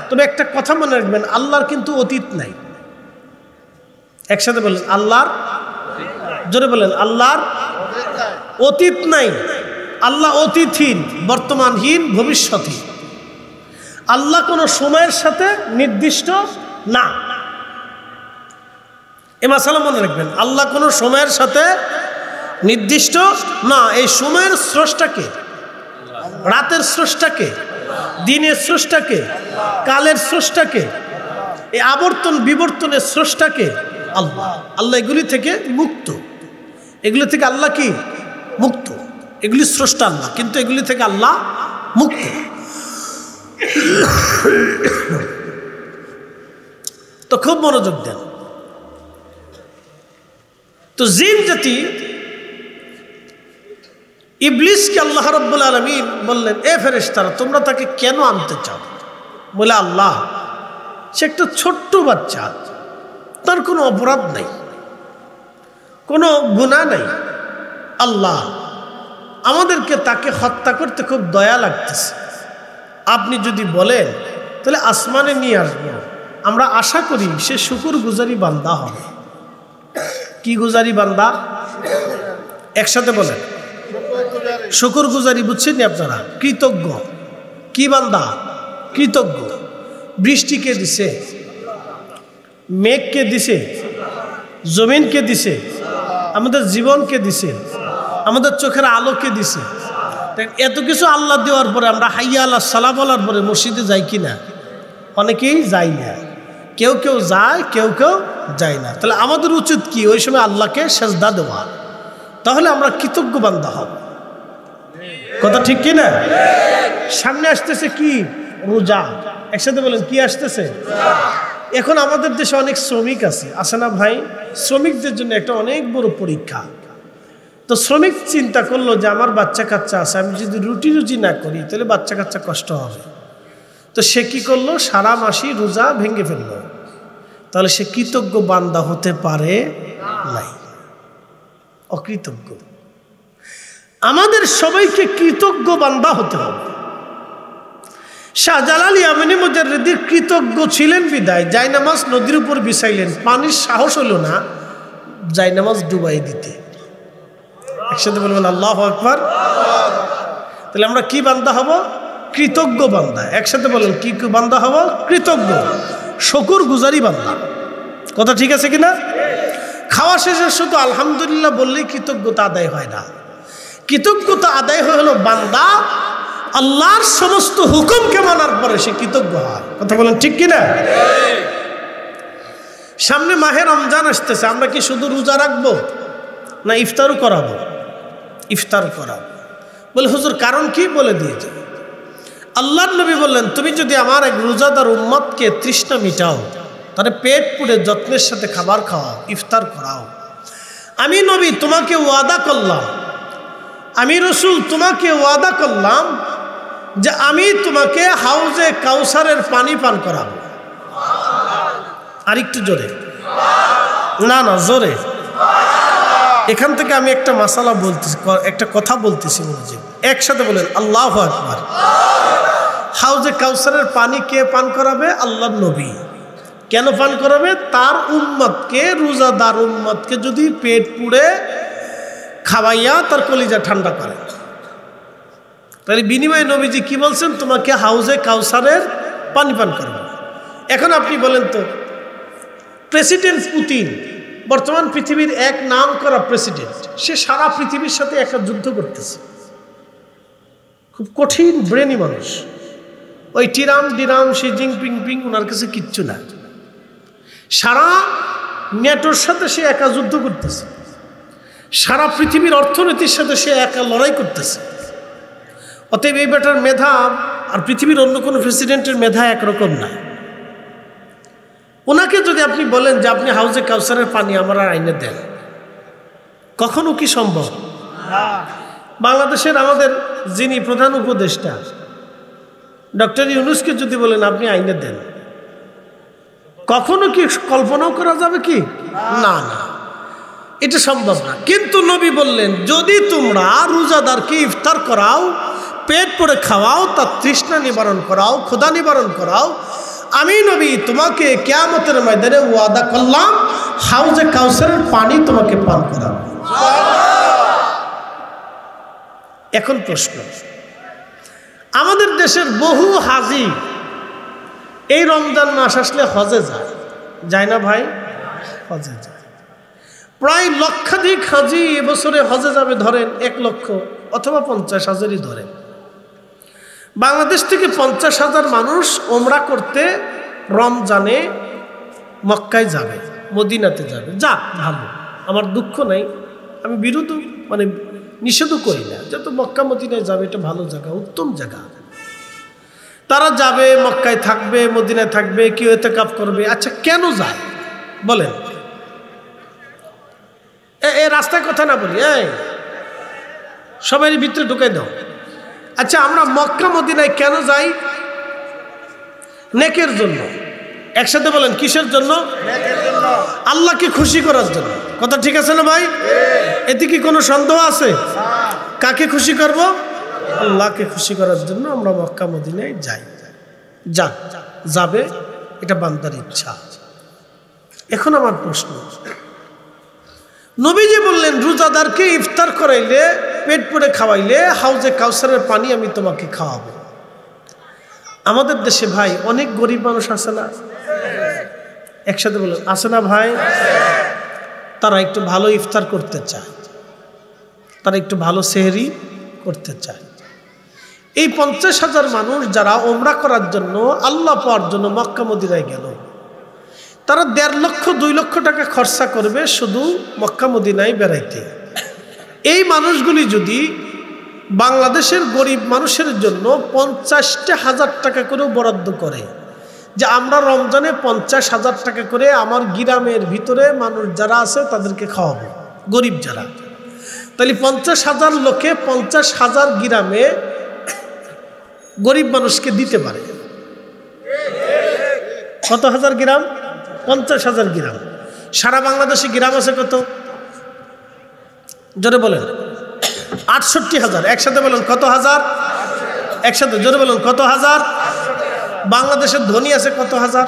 A: তবে একটা কথা মনে রাখবেন, আল্লাহর কিন্তু অতীত নাই। একসাথে বলেন আল্লাহর, জোরে বলেন আল্লাহর অতীত নাই। আল্লাহ অতীতহীন, বর্তমানহীন, ভবিষ্যৎহীন। আল্লাহ কোনো সময়ের সাথে নির্দিষ্ট না। এ মাসালা মনে রাখবেন, আল্লাহ কোনো সময়ের সাথে নির্দিষ্ট না। এই সময়ের স্রষ্টাকে, রাতের স্রষ্টাকে, দিনের স্রষ্টাকে, কালের স্রষ্টাকে, এই আবর্তন বিবর্তনের স্রষ্টাকে আল্লাহ। আল্লাহ এগুলি থেকে মুক্ত। এগুলি থেকে আল্লাহ কি? মুক্ত। এগুলি স্রষ্টা আল্লাহ, কিন্তু এগুলি থেকে আল্লাহ মুক্ত। তো খুব মনোযোগ দেন। তো জিন জাতি ইবলিসকে আল্লাহ রাব্বুল আলামিন বললেন এ ফেরেশতারা, তোমরা তাকে কেন আনতে চাও? বলে আল্লাহ, সে একটা ছোট্ট বাচ্চা, তার কোনো অপরাধ নাই, কোনো গুনাহ নাই। আল্লাহ, আমাদেরকে তাকে হত্যা করতে খুব দয়া লাগতেছে। আপনি যদি বলেন তাহলে আসমানে নিয়ে আসবো। আমরা আশা করি সে শুকরগুজারি বান্দা হবে। কি গুজারি বান্দা? একসাথে বলেন শুকরগুজারি। বুঝছেন আপনারা? কৃতজ্ঞ। কি বান্দা? কৃতজ্ঞ। বৃষ্টিকে দিছে, মেঘকে দিছে, জমিনকে দিছে, আমাদের জীবনকে দিছে, আমাদের চোখের আলোকে দিছে। এত কিছু আল্লাহ দেওয়ার পরে আমরা হাইয়া আল্লাহ সালাম বলার পরে মসজিদে যাই কি না? অনেকেই যাই না। কেউ কেউ যায়, কেউ কেউ যায় না। তাহলে আমাদের উচিত কি? ওই সময় আল্লাহকে সেজদা দেওয়া। তাহলে আমরা কৃতজ্ঞ বান্দা হব। কথা ঠিক কি না? সামনে আসতেছে কি? রোজা। একসাথে বলেন কি আসতেছে? এখন আমাদের দেশে অনেক শ্রমিক আছে না ভাই? শ্রমিকদের জন্য একটা অনেক বড় পরীক্ষা। তো শ্রমিক চিন্তা করলো যে আমার বাচ্চা কাচ্চা আছে, আমি যদি রুটি না করি তাহলে বাচ্চা কাচ্চা কষ্ট হবে। তো সে কি করলো? সারা মাসই রোজা ভেঙে ফেললো। তাহলে সে কৃতজ্ঞ বান্দা হতে পারে নাই, অকৃতজ্ঞ। আমাদের সবাইকে কৃতজ্ঞ বান্দা হতে হবে। শাহজালাল ইয়ামানি মুজাররিদি কৃতজ্ঞ ছিলেন বিদায় জায়নামাজ নদীর উপর বিছাইলেন, পানির সাহস হলো না জায়নামাজ ডুবাই দিতে। একসাথে বলবেন আল্লাহু আকবার। তাহলে আমরা কি বান্দা হব? কৃতজ্ঞ বান্দা। একসাথে বলেন কি বান্দা হব? কৃতজ্ঞ, শুকর গুজারি বান্দা। কথা ঠিক আছে কিনা? খাওয়া শেষে শুধু আলহামদুলিল্লাহ বললেই কৃতজ্ঞতা আদায় হয় না। কৃতজ্ঞতা আদায় হলো বান্দা আল্লাহর সমস্ত হুকুমকে মানার পরে সে কৃতজ্ঞ হয়। কথা বলেন ঠিক কিনা? সামনে মাহে রমজান আসতেছে, আমরা কি শুধু রোজা রাখবো না ইফতারও করাবো? ইফতার করাবো। বলে হুজুর কারণ কি? বলে দিয়েছে। আল্লাহর নবী বললেন তুমি যদি আমার এক রোজাদার উম্মতকে তৃষ্ণা মিটাও, তাহলে পেট পুড়ে যত্নের সাথে খাবার খাওয়াও, ইফতার করাও। আমি নবী তোমাকে ওয়াদা করলাম, আমি রসুল তোমাকে ওয়াদা করলাম যে আমি তোমাকে হাউজে কাউসারের পানি পান করাবো। আর একটু জোরে, না না জোরে। এখান থেকে আমি একটা মাসালা বলতেছি, একটা কথা বলতেছি মনোযোগ, একসাথে বলেন আল্লাহু আকবার। হাউজে কাউসারের পানি কে পান করাবে? আল্লাহর নবী। কেন পান করাবে? তার উম্মতকে, রোজাদার উম্মতকে যদি পেট পুড়ে খাওয়াইয়া তার কলিজা ঠান্ডা করে। তাহলে বিনিময়ে নবীজি কি বলছেন? তোমাকে হাউজে কাউসারের পানি পান করবে। এখন আপনি বলেন তো, প্রেসিডেন্ট পুতিন বর্তমান পৃথিবীর এক নাম করা প্রেসিডেন্ট, সে সারা পৃথিবীর সাথে একটা যুদ্ধ করতেছে, খুব কঠিন ব্রেনি মানুষ। ওই টিরাম ডিরাম শি জিনপিং পিং ওনার কাছে কিচ্ছু না, সারা নেটোর সাথে সে একা যুদ্ধ করতেছে, সারা পৃথিবীর অর্থনীতির সাথে সে একা লড়াই করতেছে। অতএব এই বেটার মেধা আর পৃথিবীর অন্য কোনো প্রেসিডেন্টের মেধা একরকম না। ওনাকে যদি আপনি বলেন যে আপনি হাউজে কাউসারের পানি আমার আইনে দেন, কখনো কি সম্ভব? বাংলাদেশের আমাদের যিনি প্রধান উপদেষ্টা ডক্টর ইউনূসকে যদি বলেন আপনি আইনে দেন, কখনো কি কল্পনাও করা যাবে কি? না না, এটা সম্ভব না। কিন্তু নবী বললেন যদি তোমরা রোজাদারকে ইফতার করাও, পেট পুড়ে খাওয়াও, তার তৃষ্ণা নিবারণ করাও, ক্ষুধা নিবারণ করাও, আমি নবী তোমাকে কিয়ামতের ময়দানে ওয়াদা করলাম হাউজে কাউসারের পানি তোমাকে পান করাবো। এখন প্রশ্ন, আমাদের দেশের বহু হাজি এই রমজান মাস আসলে হজে যায়, যায় না ভাই? হজে যায়। প্রায় লক্ষাধিক হাজি এবছরে হজে যাবে, ধরেন 1 লক্ষ অথবা 50,000ই ধরেন। বাংলাদেশ থেকে 50,000 মানুষ ওমরা করতে রমজানে মক্কায় যাবে, মদিনাতে যাবে। যাক, ভালো, আমার দুঃখ নাই, আমি বিরোধ মানে নিষেধও করি না, যত মক্কা মদিনায় যাবে, এটা ভালো জায়গা, উত্তম জায়গা। তারা যাবে, মক্কায় থাকবে, মদিনায় থাকবে, কেউ ইতিকাফ করবে। আচ্ছা কেন যায় বলেন? এ রাস্তায় কথা না বলি, এই সবাই ভিতরে ঢুকাই দাও। আচ্ছা আমরা মক্কা মদিনায় কেন যাই? নেকের জন্য। একসাথে বলেন কিসের জন্য? আল্লাহকে খুশি করার জন্য। কথা ঠিক আছে না ভাই? এতে কি কোনো সন্দেহ আছে? কাকে খুশি করব? আল্লাহকে খুশি করার জন্য আমরা মক্কা মদিনায় যাই। যাক, যাবে, এটা বান্দার ইচ্ছা। এখন আমার প্রশ্ন, নবীজি বললেন রোজাদারকে ইফতার করাইলে, পেট পুড়ে খাওয়াইলে হাউজে কাউসারের পানি আমি তোমাকে খাওয়াবো। আমাদের দেশে ভাই অনেক গরিব মানুষ আছে না? একসাথে বলুন, আছে না ভাই? তারা একটু ভালো ইফতার করতে চায়, তারা একটু ভালো সেহরি করতে চায়। এই 50,000 মানুষ যারা ওমরা করার জন্য, আল্লাহ পাওয়ার জন্য মক্কা মদিনায় গেল, তারা 1.5 লক্ষ 2 লক্ষ টাকা খরচা করবে শুধু মক্কা মদিনায় বেড়াইতে। এই মানুষগুলি যদি বাংলাদেশের গরিব মানুষের জন্য 50,000 টাকা করেও বরাদ্দ করে, যে আমরা রমজানে 50,000 টাকা করে আমার গ্রামের ভিতরে মানুষ যারা আছে তাদেরকে খাওয়াবো, গরিব যারা, তাহলে 50,000 লোকে 50,000 গ্রামে গরিব মানুষকে দিতে পারে। কত হাজার গ্রাম? 50,000 গ্রাম। সারা বাংলাদেশে গ্রাম আছে কত? জোরে বলেন। ৬৮,০০০। একসাথে বলুন কত হাজার? একসাথে জোরে বলুন কত হাজার? বাংলাদেশের ধনী আছে কত হাজার?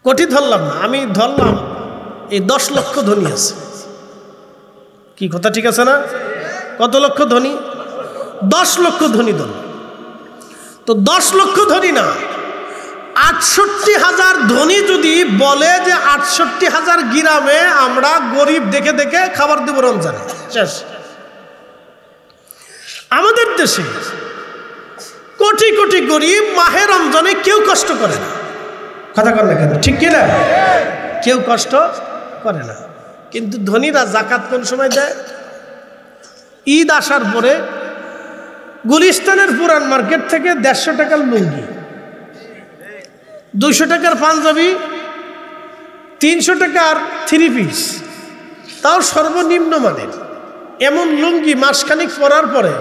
A: কোটি ধরলাম না, আমি ধরলাম এই ১০ লক্ষ ধনী আছে। কি কথা ঠিক আছে না? কত লক্ষ ধনী? ১০ লক্ষ ধনী ধনী। তো ১০ লক্ষ ধনী না, ৬৮,০০০ ধনী যদি বলে যে ৬৮,০০০ গ্রামে আমরা গরিব দেখে দেখে খাবার দেব রমজানে, শেষ। আমাদের দেশে কোটি কোটি গরিব মাহে রমজানে কেউ কষ্ট করে না। কথা কর না কেন? ঠিক কিনা? কেউ কষ্ট করে না। কিন্তু ধনীরা জাকাত কোন সময় দেয়? ঈদ আসার পরে গুলিস্তানের পুরান মার্কেট থেকে ১৫০ টাকার লুঙ্গি, ২০০ টাকার পাঞ্জাবি, ৩০০ টাকার 3 পিস, তাও সর্বনিম্ন মানের এমন লুঙ্গি মাসখানিক পরার পরে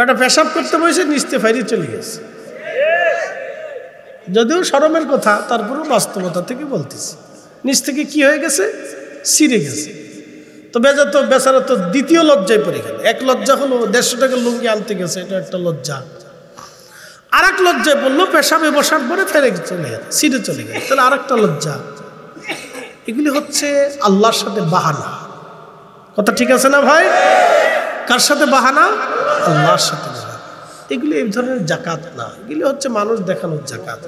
A: একটা পেশাব করতে বসে নিচতে ফাইরে চলে গেছে। যদিও শরমের কথা, তারপরেও বাস্তবতা থেকে বলতেছি, নিচ থেকে কি হয়ে গেছে? ছিঁড়ে গেছে। তো বেচারা তো দ্বিতীয় লজ্জায় পড়ে গেল। এক লজ্জা হলো ১৫০ টাকার লুঙ্গি আনতে গেছে, এটা একটা লজ্জা। আর এক লজ্জায় বললো পেশাবে বসার পরে ফেরে চলে গেল, ছিঁড়ে চলে গেল, তাহলে আর একটা লজ্জা। এগুলি হচ্ছে আল্লাহর সাথে বাহানা। কথা ঠিক আছে না ভাই? কার সাথে বাহানা? আল্লাহর সাথে বাহানা। এগুলি এই ধরনের জাকাত না, এগুলি হচ্ছে মানুষ দেখানোর জাকাত।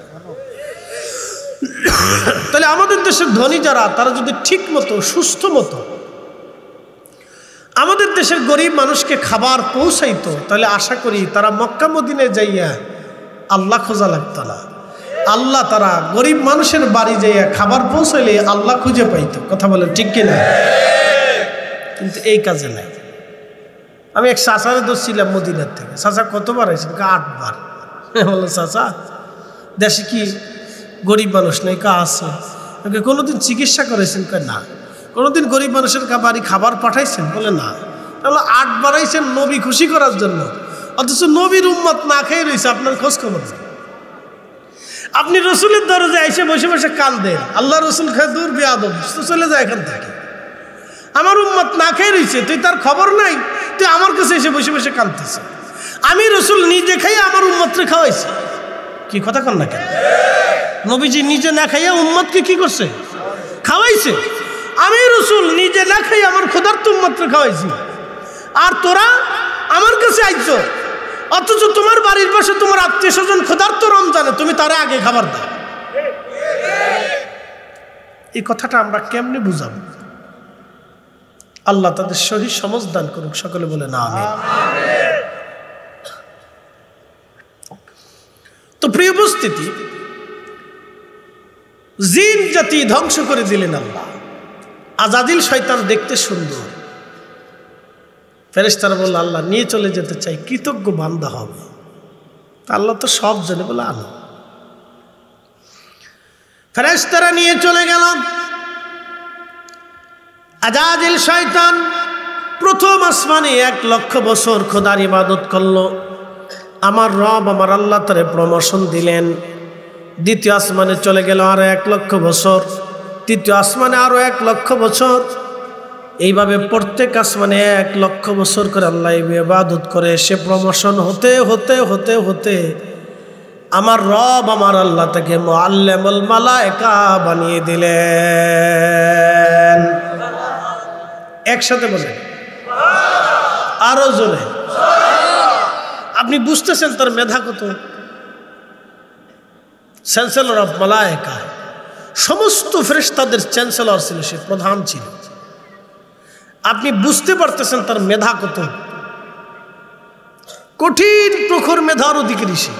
A: তাহলে আমাদের দেশের ধনী যারা, তারা যদি ঠিক মতো সুস্থ মতো আমাদের দেশের গরিব মানুষকে খাবার পৌঁছাইতো, তাহলে আশা করি তারা মক্কা মদিনায় যাইয়া আল্লাহ খোঁজা লাগতো না। আল্লাহ তারা গরিব মানুষের বাড়ি যাইয়া খাবার পৌঁছাইলে আল্লাহ খুঁজে পাইতো। কথা বলেন ঠিক কিনা? কিন্তু এই কাজে নাই। আমি এক চাচারে ধরছিলাম মদিনার থেকে। চাচা কতবার আইছেন? ৮ বার। বললো চাচা দেশে কি গরিব মানুষ নেই? আছে। কোনোদিন চিকিৎসা করেছেন? না। কোনোদিন গরিব মানুষের বাড়ি খাবার পাঠাইছেন? বলে না। তাহলে 8 বার আইছেন নবী খুশি করার জন্য, অথচ নবীর উম্মত না খেয়ে রয়েছে, আপনার খোঁজ খবর। আপনি রসুলের দরজায় এসে বসে বসে কান্দেন, আল্লাহ রসুল খায় দূর বেয়াদব, চলে যায় এখান থেকে। আমার উম্মত না খেয়ে রয়েছে, তুই তার খবর নাই, তুই আমার কাছে এসে বসে বসে কাঁদতেছে। আমি রসুল নিজে খাইয়ে আমার উম্মতকে খাওয়াইছি। কি কথা কন না কেন? নবীজি নিজে না খাইয়া উম্মতকে কি করছে? খাওয়াইছে। আমি রসুল নিজে না খাইয়ে আমার ক্ষুধার্ত উম্মতকে খাওয়াইছি। আর তোরা আমার কাছে আইছ, অথচ তোমার বাড়ির পাশে তোমার আত্মীয় স্বজন ক্ষুধার্ত রমজানে, তুমি তারা আগে খাবার দাও। এই কথাটা আমরা কেমনে বুঝাবো? আল্লাহ তাদের সহি সমঝ দান করুক। সকলে বলে না আমিন। তো প্রিয় উপস্থিতি, জিন জাতি ধ্বংস করে দিলেন আল্লাহ। আজাদিল শয়তান দেখতে সুন্দর। ফেরেশতারা বলল আল্লাহ নিয়ে চলে যেতে চাই, কৃতজ্ঞ বান্দা হবে। আল্লাহ তো সব জানে, বলে আনো। ফেরেশতারা নিয়ে চলে গেল। আজাদিল শয়তান প্রথম আসমানে 1 লক্ষ বছর খোদার ইবাদত করলো। আমার রব আমার আল্লাহ তারে প্রমোশন দিলেন। দ্বিতীয় আসমানে চলে গেল আরো 1 লক্ষ বছর, তৃতীয় আসমানে আরো 1 লক্ষ বছর। এইভাবে প্রত্যেক আসমানে 1 লক্ষ বছর করে আল্লাহ ইবাদত করে সে প্রমোশন হতে হতে হতে হতে আমার রব আমার আল্লাহ তাকে মুআল্লিমুল মালায়েকা বানিয়ে দিলেন। একসাথে বলেন, আরো জোরে। আপনি বুঝতেছেন তার মেধা কত? চ্যান্সেলর অফ মালায়েকা, সমস্ত ফেরেশতাদের চ্যান্সেলর ছিল সে, প্রধান ছিল। আপনি বুঝতে পারতেছেন তার মেধা কত? কঠিন প্রখর মেধার অধিকারী সে।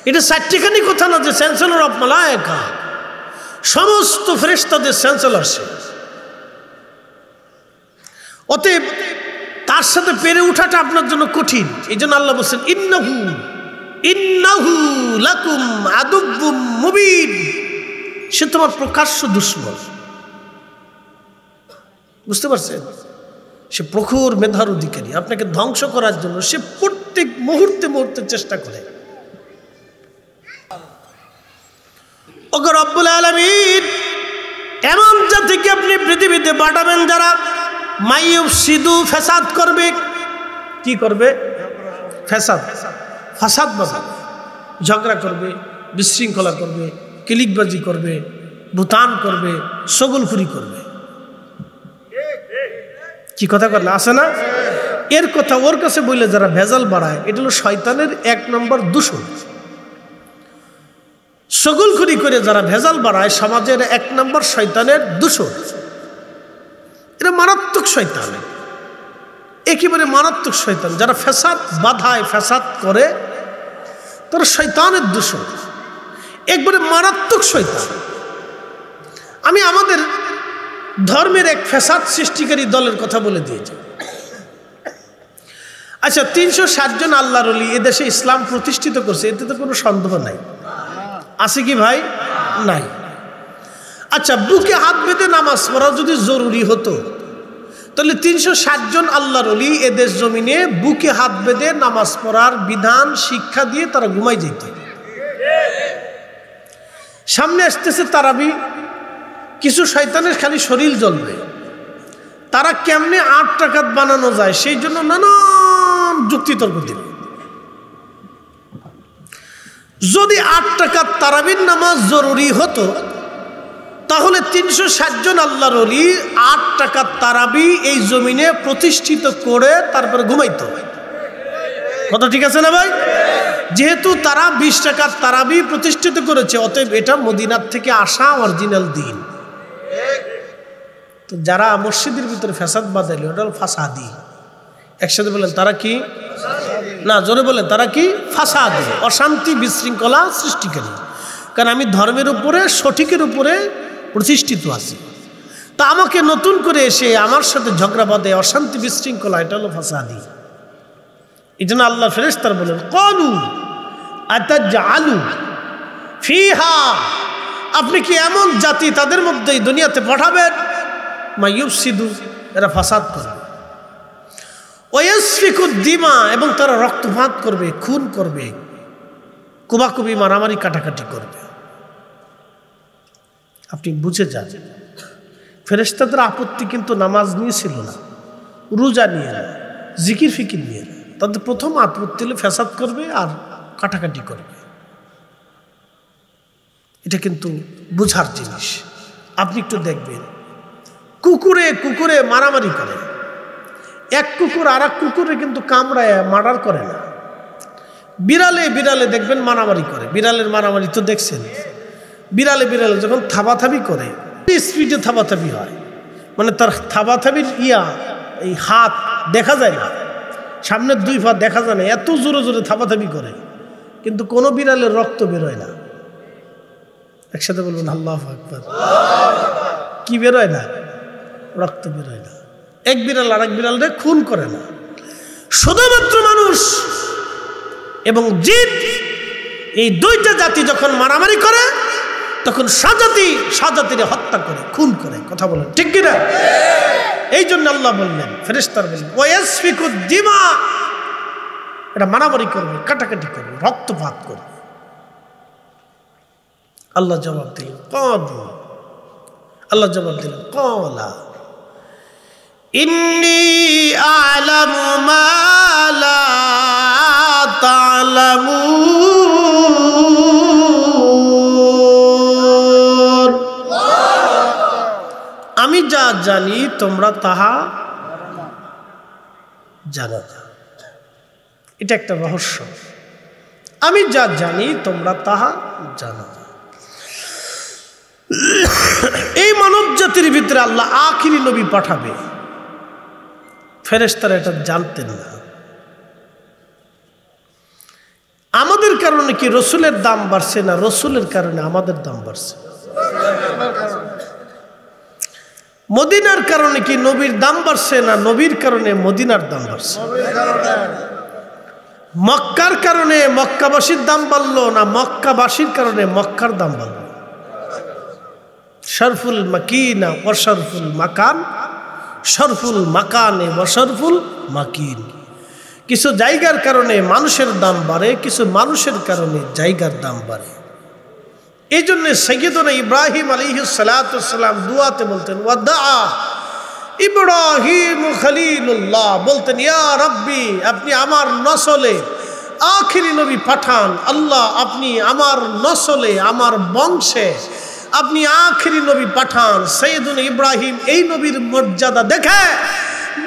A: এটা চারটিখানি কথা না যে চ্যান্সেলর অফ মালায়েকা, সমস্ত ফেরেশতাদের চ্যান্সেলর সে। অতএব তার সাথে পেরে ওঠাটা আপনার জন্য কঠিন। এই জন্য আল্লাহ বলছেন ইন্নাহু লাকুম আদুব্বুম মুবিন, সে তোমার প্রকাশ্য দুশমন। বুঝতে পারছেন? সে প্রখর মেধার অধিকারী, আপনাকে ধ্বংস করার জন্য সে প্রত্যেক মুহূর্তে মুহূর্তে চেষ্টা করে। ওগো রব্বুল আলামিন, এমন জাতিকে আপনি পৃথিবীতে পাঠাবেন যারা মাইয়ুফসিদু ফাসাদ করবে। কি করবে? ফাসাদ, ফাসাদ বাবা, ঝগড়া করবে, বিশৃঙ্খলা করবে, কিলিকবাজি করবে, বুতান করবে, সগলখুরি করবে। কি কথা বললে আসে না? এর কথা ওর কাছে বললে যারা ভেজাল বাড়ায়, এটা হলো শয়তানের 1 নম্বর দূষণ। সগলখুরি করে যারা ভেজাল বাড়ায় সমাজের 1 নম্বর শয়তানের দূষণ। এটা মারাত্মক শয়তান, একেবারে মারাত্মক শয়তান। যারা ফ্যাসাদ বাধায়, ফ্যাসাদ করে, তারা শয়তানের দূষণ, একবারে মারাত্মক শয়তান। আমি আমাদের ধর্মের এক ফ্যাসাদ সৃষ্টিকারী দলের কথা বলে দিয়েছি। আচ্ছা, 360 জন আল্লাহর ওলি এদেশে ইসলাম প্রতিষ্ঠিত করছে, এতে তো কোনো সন্দেহ নাই, আছে কি ভাই? নাই। আচ্ছা, বুকে হাত বেঁধে নামাজ পড়া যদি জরুরি হতো, তাহলে 360 জন আল্লাহর ওলি এদেশ জমিনে বুকে হাত বেঁধে নামাজ পড়ার বিধান শিক্ষা দিয়ে তারা ঘুমাই যেত। সামনে আসতেছে তারাবি, কিছু শয়তানের খালি শরীর জ্বলবে, তারা কেমনে 8 রাকাত বানানো যায় সেই জন্য নানান যুক্তিতর্ক দিল। যদি 8 রাকাত তারাবির নামাজ জরুরি হতো, তাহলে 360 জন আল্লাহর ওলি 8 রাকাত তারাবি এই জমিনে প্রতিষ্ঠিত করে তারপরে ঘুমাইতো। কথা ঠিক আছে না ভাই? যেহেতু তারা 20 রাকাত তারাবি প্রতিষ্ঠিত করেছে, অতএব এটা মদিনার থেকে আসা অরিজিনাল দিন। তো যারা মসজিদের ভিতরে ফ্যাসাদ বাঁধাইল, ওটা হল ফাসাদি। একসাথে বলেন তারা কি? না, জোরে বলেন তারা কি? ফাসাদি, অশান্তি বিশৃঙ্খলা সৃষ্টিকারী। কারণ আমি ধর্মের উপরে, সঠিকের উপরে প্রতিষ্ঠিত আছি, তা আমাকে নতুন করে এসে আমার সাথে ঝগড়া বাঁধে, অশান্তি বিশৃঙ্খলা, এটা হলো ফাসাদি। এই জন্য আল্লাহ ফেরেশতারা বলেন, ক্বালু আতাজআলু ফিহা, আপনি কি এমন জাতি তাদের মধ্যে এই দুনিয়াতে পাঠাবেন মাইয়ুফসিদু, এরা ফাসাদ করবে, ওয়াসফিকু দিমা, এবং তারা রক্তপাত করবে, খুন করবে, কুবাকুবি, মারামারি, কাটাকাটি করবে। আপনি বুঝে যান, ফেরেশতাদের আপত্তি কিন্তু নামাজ নিয়ে ছিল না, রোজা নিয়ে না, জিকির ফিকির নিয়ে না। তাদের প্রথম আপত্তি হলে ফ্যাসাদ করবে আর কাটাকাটি করবে। এটা কিন্তু বুঝার জিনিস। আপনি একটু দেখবেন, কুকুরে কুকুরে মারামারি করে, এক কুকুর আর এক কুকুরে কিন্তু কামড়ায় মার্ডার করে না। বিড়ালে বিড়ালে দেখবেন মারামারি করে, বিড়ালের মারামারি তো দেখছেন। বিড়ালে বিড়ালে যখন থাবাথাবি করে, স্পিডে থাবাথাবি হয়, মানে তার থাবাথাবির এই হাত দেখা যায় না, সামনের 2 পা দেখা যায় না, এত জোরে জোরে থাবাথাবি করে, কিন্তু কোনো বিড়ালের রক্ত বেরোয় না। একসাথে বলবেন আল্লাহু আকবার। কি বেরোয় না? রক্ত বেরোয় না। এক বিড়াল আর এক বিড়ালরে খুন করে না। শুধুমাত্র মানুষ এবং জিন, এই 2টা জাতি যখন মারামারি করে, তখন সাজাতিরে হত্যা করে, খুন করে। কথা বলেন ঠিক কিনা? এই জন্য আল্লাহ বললেন, ফেরেশতারা বললেন, ওয়াসফিকু দিমা, এটা মারামারি করবে, কাটাকাটি করবে, রক্তপাত করবে। আল্লাহ জবাব দিলেন, ক্বালু, আল্লাহ জবাব দিলেন, ক্বালা ইন্নী আ'লামু মা লা তা'লামুন, আমি যা জানি তোমরা তাহা জানো না। এটা একটা রহস্য। আমি যা জানি তোমরা তাহা জানো না। এই মানব জাতির ভিতরে আল্লাহ আখিরি নবী পাঠাবে, ফেরেশতারা এটা জানতেন না। আমাদের কারণে কি রসুলের দাম বাড়ছে না রসুলের কারণে আমাদের দাম বাড়ছে? মদিনার কারণে কি নবীর দাম বাড়ছে না নবীর কারণে মদিনার দাম বাড়ছে? মক্কার কারণে মক্কাবাসীর দাম বাড়লো না মক্কাবাসীর কারণে মক্কার দাম বাড়লো? শরফুল মাকিনা ওয়া শরফুল মাকান, শরফুল মাকানে ওয়া শরফুল মাকিন। কিছু জায়গার কারণে মানুষের দাম বাড়ে, কিছু মানুষের কারণে জায়গার দাম বাড়ে। এই জন্য সাইয়্যিদুনা ইব্রাহিম আলাইহিস সালাতু ওয়াস সালাম দুআতে বলতেন ওয়াদা ইব্রাহিম খলিলুল্লাহ, বলতেন ইয়া রাব্বি, আপনি আমার নসলে আখিরি নবী পাঠান আল্লাহ, আপনি আমার নসলে আমার বংশে আপনি আখিরি নবী পাঠান। সাইয়্যিদুনা ইব্রাহিম এই নবীর মর্যাদা দেখে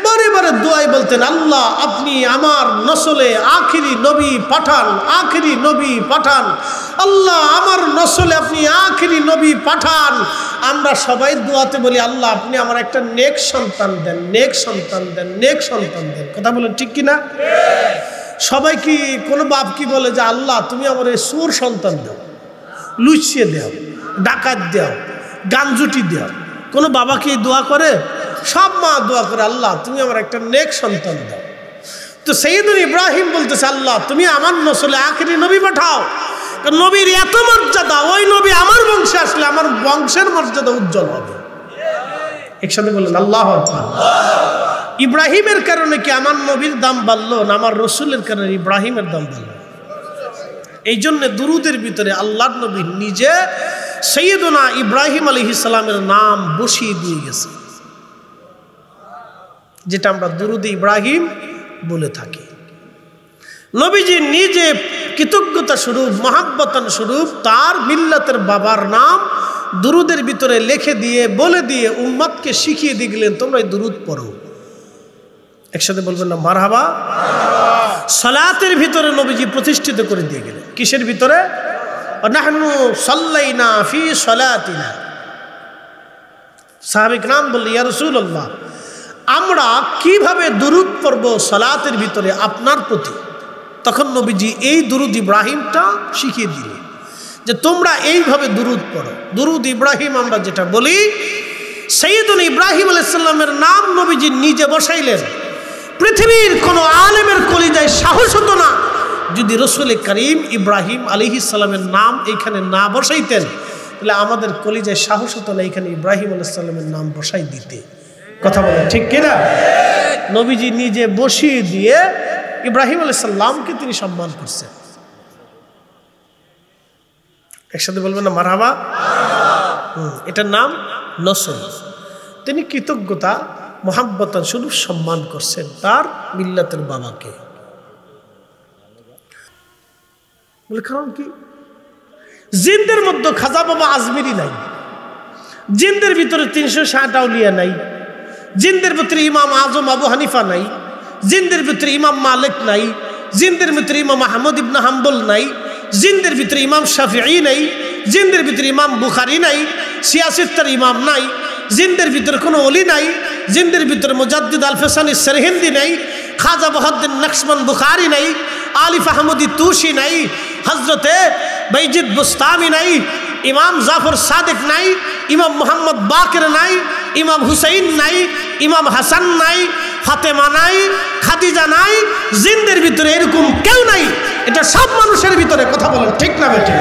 A: বারে বারে দোয়াই বলতেন আল্লাহ আপনি আমার নসলে আখিরি নবী পাঠান, আখিরি নবী পাঠান, আল্লাহ আমার নসলে আপনি আখিরি নবী পাঠান। আমরা সবাই দোয়াতে বলি আল্লাহ আপনি আমার একটা নেক সন্তান দেন, নেক সন্তান দেন, নেক সন্তান দেন। কথা বলেন ঠিক কিনা? সবাই কি কোনো বাপ কি বলে যে আল্লাহ তুমি আমার এই সুর সন্তান দাও, লুচিয়ে দাও, ডাকাত দাও, গাঞ্জুটি দাও? কোনো বাবা কি দোয়া করে? সব মা দোয়া করে আল্লাহ তুমি আমার একটা নেক সন্তান দাও। তো সাইয়্যিদুনা ইব্রাহিম বলতেছে আল্লাহ তুমি আমার নসলে আখিরি নবী পাঠাও। নবীর এত মর্যাদা, ওই নবী আমার বংশে আসলে আমার বংশের মর্যাদা উজ্জ্বল হবে। একসাথে বললেন আল্লাহু আকবার। ইব্রাহিমের কারণে কি আমার নবীর দাম বাড়লো না আমার রসুলের কারণে ইব্রাহিমের দাম বাড়লো? এই জন্য দুরুদের ভিতরে আল্লাহর নবী নিজে সাইয়্যিদুনা ইব্রাহিম আলাইহিস সালামের নাম বসিয়ে দিয়ে গেছে, যেটা আমরা দুরুদ ইব্রাহিম বলে থাকি। নবীজি নিজে কৃতজ্ঞতা স্বরূপ মহাব্বতান স্বরূপ তার মিল্লাতের বাবার নাম দুরুদের ভিতরে লিখে দিয়ে বলে দিয়ে উম্মতকে শিখিয়ে দিয়ে গেলেন তোমরা এই দুরুদ পড়ো। একসাথে বলবেন না মারহাবা। সালাতের ভিতরে নবীজি প্রতিষ্ঠিত করে দিয়ে গেলেন। কিসের ভিতরে? নাহনু সাল্লাইনা ফি সালাতিনা। সাহাবী کرام বললেন ইয়া রাসূলুল্লাহ আমরা কিভাবে দুরুদ পড়ব সালাতের ভিতরে আপনার প্রতি? তখন নবীজি এই দুরুদ ইব্রাহিমটা শিখিয়ে দিলেন যে তোমরা এইভাবে দুরুদ পড়ো। দুরুদ ইব্রাহিম আমরা যেটা বলি, সাইয়্যিদুনা ইব্রাহিম আলাইহিস সালামের নাম নবীজি নিজে বসাইলেন। পৃথিবীর কোনো আলেমের কলিজায় সাহস হতো না যদি রাসূল করিম ইব্রাহিম আলাইহিস সালামের নাম এখানে না বসাইতেন, তাহলে আমাদের কলিজায় সাহস হতো না এখানে ইব্রাহিম আলাইহিস সালামের নাম বসাই দিতে। কথা বলেন ঠিক কিনা? নবীজি নিজে বসিয়ে দিয়ে ইব্রাহিম আলাইহিস সালামকে তিনি সম্মান করছেন। একসাথে বলবেন না মারহাবা। এটার নাম নসল। তিনি কৃতজ্ঞতা মহাব্বতান শুধু সম্মান করছেন তার মিল্লাতের বাবাকে। বলে কারণ কি? জিনদের মধ্যে খাজা বাবা আজমিরি নাই, জিনদের ভিতরে 360 আউলিয়া নাই, জিনদের ভিতরে ইমাম আজম আবু হানিফা নাই, জিনদের ভিতরে ইমাম মালিক নাই, জিনদের ভিতরে ইমাম আহমদ ইবনে হাম্বল নাই, জিনদের ভিতরে ইমাম শাফিঈ নাই, জিনদের ভিতরে ইমাম বুখারী নাই, সিয়াসিত্তার ইমাম নাই, জিনদের ভিতরে কোনো ওলি নাই, জিনদের ভিতরে মুজাদ্দিদ আল ফিসানি সরহিন্দি নাই, খাজা বহাউদ্দিন নকশবন বুখারী নাই, আলিফ আহমদি তুসি নাই, হজরতে বাইজিদ বুস্তামি নাই, ইমাম জাফর সাদিক নাই, ইমাম মোহাম্মদ বাকের নাই, ইমাম হুসাইন নাই, ইমাম হাসান নাই, ফাতেমা নাই, খাদিজা নাই। জিনদের ভিতরে এরকম কেউ নাই। এটা সব মানুষের ভিতরে। কথা বলেন ঠিক না বেঠিক?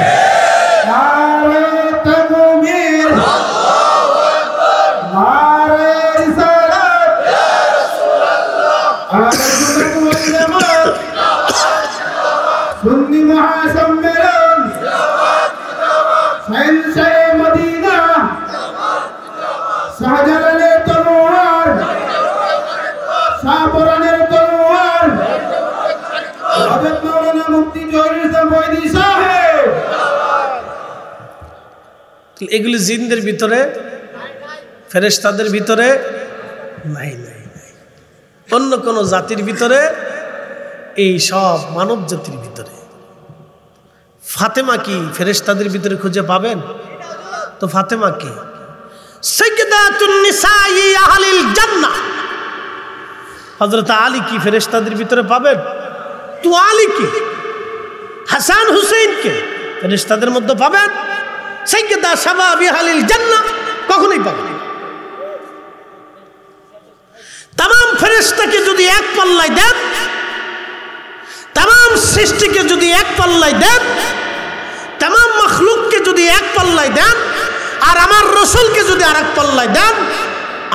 A: এগুলি জিনদের ভিতরে, ফেরেশতাদের ভিতরে নাই নাই নাই। অন্য কোন জাতির ভিতরে, এই সব মানব জাতির ভিতরে। ফাতেমা কি ফেরেশতাদের ভিতরে খুঁজে পাবেন? তো ফাতেমা কি? সাইয়্যিদাতুন নিসাই আহলিল জান্নাহ। হযরত আলী কি ফেরেশতাদের ভিতরে পাবেন? তো আলী কি, হাসান হুসাইন কে ফেরেশতাদের মধ্যে পাবেন? সাইয়্যিদা শাবাবি আহলিল জান্নাহ কখনোই পাবেন না। तमाम ফেরেশতাকে যদি এক পাল্লায় দেন, तमाम সৃষ্টিকে যদি এক পাল্লায় দেন, तमाम মখলুককে যদি এক পাল্লায় দেন, আর আমার রাসূলকে যদি আরেক পাল্লায় দেন,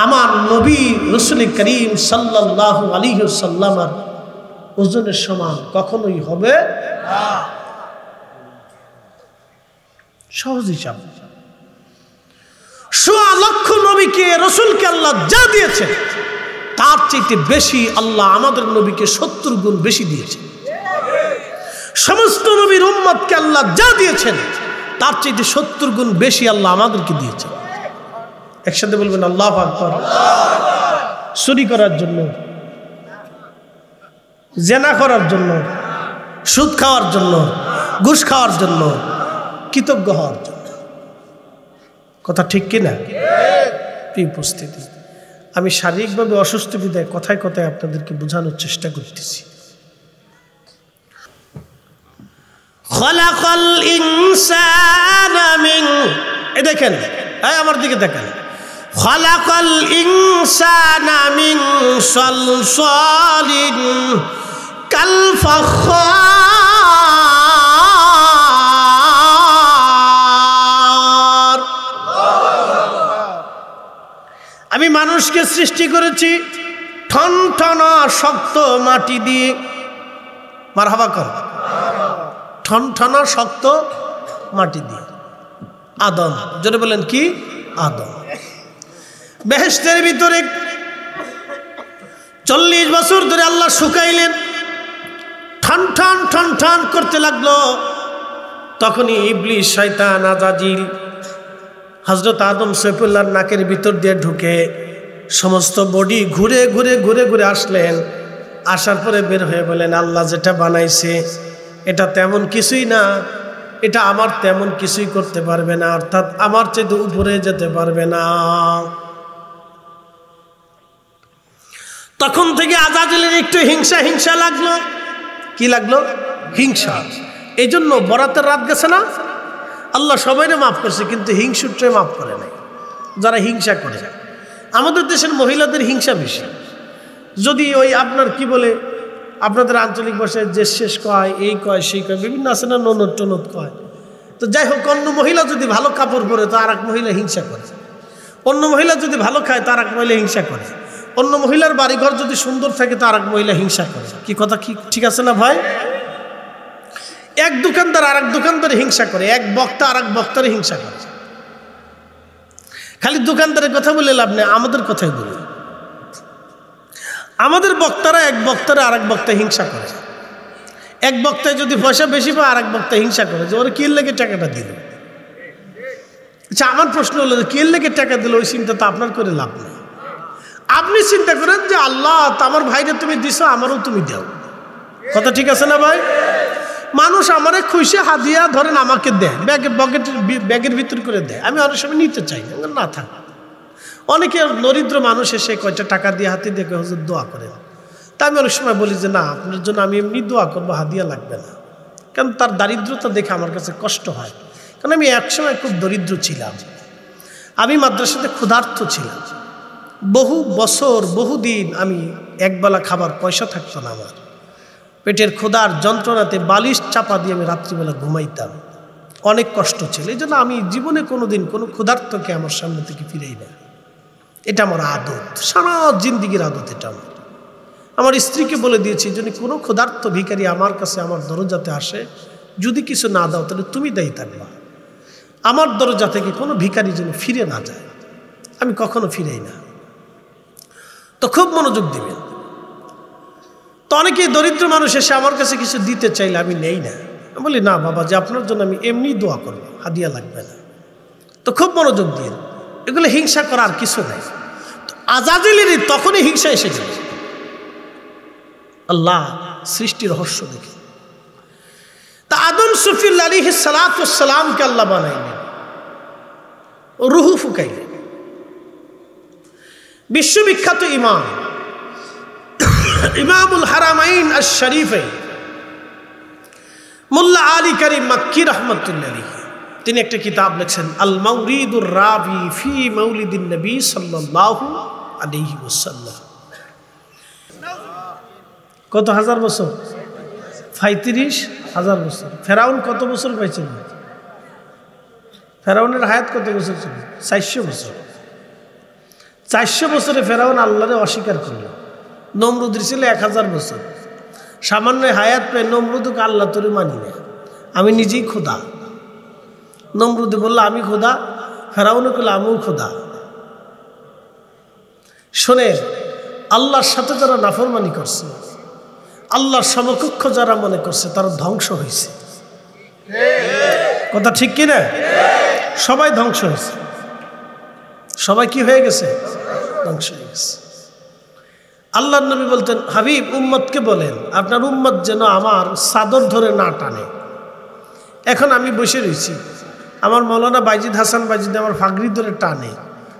A: আমার নবী রাসূল করিম সাল্লাল্লাহু আলাইহি ওয়াসাল্লামের ওজনের সমান কখনোই হবে না। সহজ হিসাব। 1.25 লক্ষ নবীকে রসুলকে আল্লাহ যা দিয়েছেন তার চাইতে বেশি আল্লাহ আমাদের নবীকে 70 গুণ বেশি দিয়েছেন। সমস্ত নবীর উম্মতকে আল্লাহ যা দিয়েছেন তার চাইতে 70 গুণ বেশি আল্লাহ আমাদেরকে দিয়েছেন। একসাথে বলবেন আল্লাহু আকবার। চুরি করার জন্য, জেনা করার জন্য, সুদ খাওয়ার জন্য, ঘুষ খাওয়ার জন্য, কৃতজ্ঞ হওয়ার জন্য। কথা ঠিক কিনা? প্রিয় উপস্থিতি, আমি শারীরিকভাবে অসুস্থ বিদায় কথায় কথায় আপনাদেরকে বোঝানোর চেষ্টা করতেছি। খলাকাল ইনসানা মিন, এই দেখেন, এই আমার দিকে দেখেন, খলাকাল ইনসানা মিন সালসালিন কাল ফাখার। আমি মানুষকে সৃষ্টি করেছি ঠনঠনা শক্ত মাটি দিয়ে। মারহাবা কর। ঠনঠনা শক্ত মাটি দিয়ে। আদম, জোরে বলেন কি? আদম। বেহেশতের ভিতরে 40 বছর ধরে আল্লাহ শুকাইলেন, ঠান ঠান ঠান ঠান করতে লাগলো। তখনই ইবলিস, শয়তান, আজাজিল হযরত আদম সৈফুল্লাহর নাকের ভিতর দিয়ে ঢুকে সমস্ত বডি ঘুরে ঘুরে ঘুরে ঘুরে আসলেন। আসার পরে বের হয়ে বলেন, আল্লাহ যেটা বানাইছে এটা তেমন কিছুই না, এটা আমার তেমন কিছুই করতে পারবে না, অর্থাৎ আমার চেয়ে উপরে যেতে পারবে না। তখন থেকে আজাজিলের একটু হিংসা হিংসা লাগলো। কি লাগলো? হিংসা। এই জন্য বরাতের রাত গেছে না, আল্লাহ সবাইকে মাফ করছে, কিন্তু হিংসুট্রে মাফ করে নাই যারা হিংসা করে। আমাদের দেশের মহিলাদের হিংসা বেশি। যদি ওই আপনার কি বলে আপনাদের আঞ্চলিক ভাষায় যে শেষ কয়, এই কয়, সেই কয়, বিভিন্ন আছে না, ননদ টনদ কয়। তো যাই হোক, অন্য মহিলা যদি ভালো কাপড় পরে তো আর এক মহিলা হিংসা করে। অন্য মহিলা যদি ভালো খায় তো আর এক মহিলা হিংসা করে। অন্য মহিলার বাড়িঘর যদি সুন্দর থাকে তো আর এক মহিলা হিংসা করে। কি কথা কি ঠিক আছে না ভাই? এক দোকানদার আর এক দোকানদার হিংসা করে, এক বক্তা আর এক বক্তার হিংসা করে। খালি দোকানদারের কথা বলে লাভ নেই, আমাদের কথাই বলি। আমাদের বক্তারা এক বক্তারা আর এক বক্তা হিংসা করে। এক বক্তায় যদি পয়সা বেশি পায় আর এক বক্তা হিংসা করে যে ওরা কি লেগে টাকাটা দিল। আচ্ছা, আমার প্রশ্ন হলো যে কি লেগে টাকা দিল, ওই চিন্তা তো আপনার করে লাভ নেই। আপনি চিন্তা করেন যে আল্লাহ, আমার ভাইরে তুমি দিছো, আমারও তুমি দাও। কথা ঠিক আছে না ভাই? মানুষ আমারে খুশি হাদিয়া ধরেন আমাকে দেয়, ব্যাগের ভিতর করে দেয়, আমি অনেক সময় নিতে চাই না, থাক। অনেকে দরিদ্র মানুষ এসে কয়টা টাকা দিয়ে হাতে দেখে হুজুর দোয়া করেন। তা আমি অনেক সময় বলি যে না, আপনার জন্য আমি এমনি দোয়া করবো, হাদিয়া লাগবে না। কারণ তার দারিদ্রতা দেখে আমার কাছে কষ্ট হয়। কারণ আমি একসময় খুব দরিদ্র ছিলাম। আমি মাদ্রাসাতে ক্ষুধার্ত ছিলাম। বহু বছর, বহুদিন আমি একবেলা খাবার পয়সা থাকতো না আমার। পেটের ক্ষুধার যন্ত্রণাতে বালিশ চাপা দিয়ে আমি রাত্রিবেলা ঘুমাইতাম। অনেক কষ্ট ছিল। এই জন্য আমি জীবনে কোনোদিন কোনো ক্ষুধার্তকে আমার সামনে থেকে ফিরেই না। এটা আমার আদত, সারা জিন্দিগির আদত এটা আমার। আমার স্ত্রীকে বলে দিয়েছি, যদি কোনো ক্ষুধার্ত ভিখারি আমার কাছে আমার দরজাতে আসে, যদি কিছু না দাও তাহলে তুমি দায়ী থাকবা। আমার দরজা থেকে কোনো ভিখারি যেন ফিরে না যায়। আমি কখনো ফিরেই না। তো খুব মনোযোগ দিবেন। তো অনেকেই দরিদ্র মানুষ এসে আমার কাছে কিছু দিতে চাইলে আমি নেই না। আমি বলি না বাবা, যে আপনার জন্য আমি এমনি দোয়া করবো, হাদিয়া লাগবে না। তো খুব মনোযোগ দিন। এগুলো হিংসা করার কিছু নাই। তো আজাজিলেরই তখনই হিংসা এসে গেল। আল্লাহ সৃষ্টি রহস্য দেখে তা আদম সফিউল্লাহ আলাইহিস সালাতু ওয়াস সালামকে আল্লাহ বানাইলেন, রূহ ফুকাইলেন। বিশ্ববিখ্যাত ইমাম, ইমামুল হারামাইন আশ-শরীফাইন মোল্লা আলী কারীম মাক্কি রাহমাতুল্লাহ আলাইহি, তিনি একটা কিতাব লিখছেন, আল মাওরিদুর রাবি ফি মাউলিদিন নবী সাল্লাল্লাহু আলাইহি ওয়াসাল্লাম। কত হাজার বছর? 35,000 বছর। ফেরাউন কত বছর পাইছিল? ফেরাউনের হায়াত কত বছর ছিল? 400 বছর। 400 বছরে ফেরাউন আল্লাহরে অস্বীকার করল। নমরুদের ছিল 1000 বছর। সামান্য হায়াত পেয়ে নমরুদকে আল্লাহ তোরে মানি না, আমি নিজেই খোদা। নমরুদে বলল আমি খোদা, ফেরাউনে বলল আমিও খোদা। শোনেন, আল্লাহর সাথে যারা নাফরমানি করছে, আল্লাহর সমকক্ষ যারা মনে করছে, তারা ধ্বংস হয়েছে। কথা ঠিক কিনা? সবাই ধ্বংস হয়েছে। সবাই কি হয়ে গেছে? ধ্বংস হয়ে গেছে। আল্লাহর নবী বলতেন, হাবিব উম্মতকে বলেন আপনার উম্মত যেন আমার চাদর ধরে না টানে। এখন আমি বসে রয়েছি, আমার মৌলানা বাইজিদ হাসান বাইজিদ আমার ফাগড়ি ধরে টানে,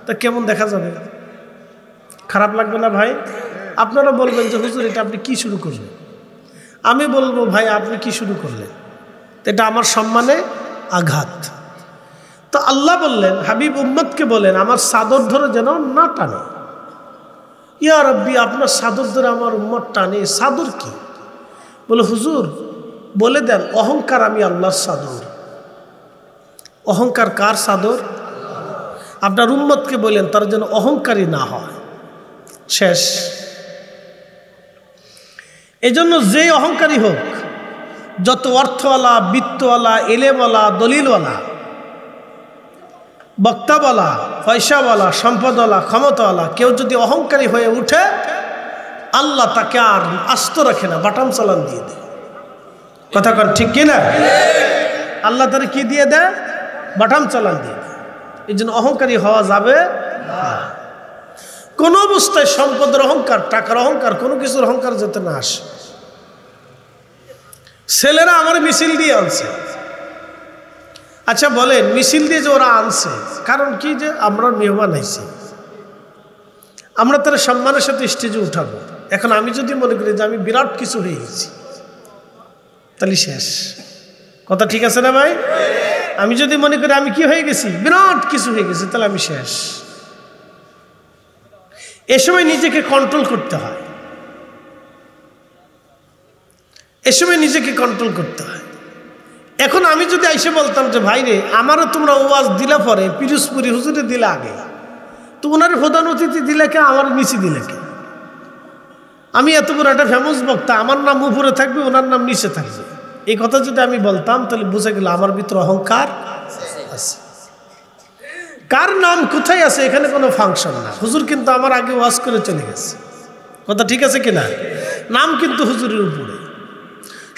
A: তা কেমন দেখা যাবে? খারাপ লাগবে না ভাই? আপনারা বলবেন যে হুজুর এটা আপনি কি শুরু করলেন? আমি বলবো ভাই আপনি কি শুরু করলেন? এটা আমার সম্মানে আঘাত। তো আল্লাহ বললেন হাবিব উম্মতকে বলেন আমার চাদর ধরে যেন না টানে। ইয়া রব্বি, আপনার চাদর ধরে আমার উম্মত টানে, চাদর কি? বলে হুজুর বলে দেন অহংকার আমি আল্লাহর চাদর। অহংকার কার চাদর? আপনার উম্মতকে বলেন তারা যেন অহংকারী না হয়। শেষ। এজন্য যে অহংকারী হোক, যত অর্থওয়ালা, বিত্তওয়ালা, এলেমওয়ালা, দলিলওয়ালা, বক্তাওয়ালা, পয়সাওয়ালা, সম্পদওয়ালা, ক্ষমতাওয়ালা, কেউ যদি অহংকারী হয়ে উঠে, আল্লাহ তাকে আর আস্ত রাখে না, বাটাম চালান দিয়ে দেয়। কথা কন ঠিক কিনা? আল্লাহ তারা কি দিয়ে দেয়? বাটাম চালান দিয়ে দেয়। এই জন্য অহংকারী হওয়া যাবে না। কোন অবস্থায় সম্পদের অহংকার, টাকার অহংকার, কোনো কিছুর অহংকার যাতে না আসে। ছেলেরা আমার মিছিল দিয়ে আনছে। আচ্ছা বলেন, মিছিল দিয়ে যে ওরা আনছে কারণ কি? যে আমরা মেহমান আইছি, আমরা তারা সম্মানের সাথে স্টেজে উঠাবো। এখন আমি যদি মনে করি যে আমি বিরাট কিছু হয়ে গেছি, তাহলে শেষ। কথা ঠিক আছে না ভাই? আমি যদি মনে করি আমি কি হয়ে গেছি, বিরাট কিছু হয়ে গেছি, তাহলে আমি শেষ। এ সময় নিজেকে কন্ট্রোল করতে হয়, এ সময় নিজেকে কন্ট্রোল করতে হয়। এখন আমি যদি আইসে বলতাম যে ভাই রে আমারও তোমরা ওয়াজ দিলা পরে পিরোজপুরি হুজুরে দিলে আগে, তো ওনার প্রধান অতিথি দিলে কে, আমার নিচে দিলে কে? আমি এত বড় একটা ফেমাস বক্তা, আমার নাম উপরে থাকবে, ওনার নাম নিচে থাকবে, এই কথা যদি আমি বলতাম তাহলে বুঝে গেল আমার ভিতরে অহংকার আছে। কার নাম কোথায় আছে এখানে কোনো ফাংশন না। হুজুর কিন্তু আমার আগে ওয়াজ করে চলে গেছে। কথা ঠিক আছে কিনা? নাম কিন্তু হুজুরের উপরে,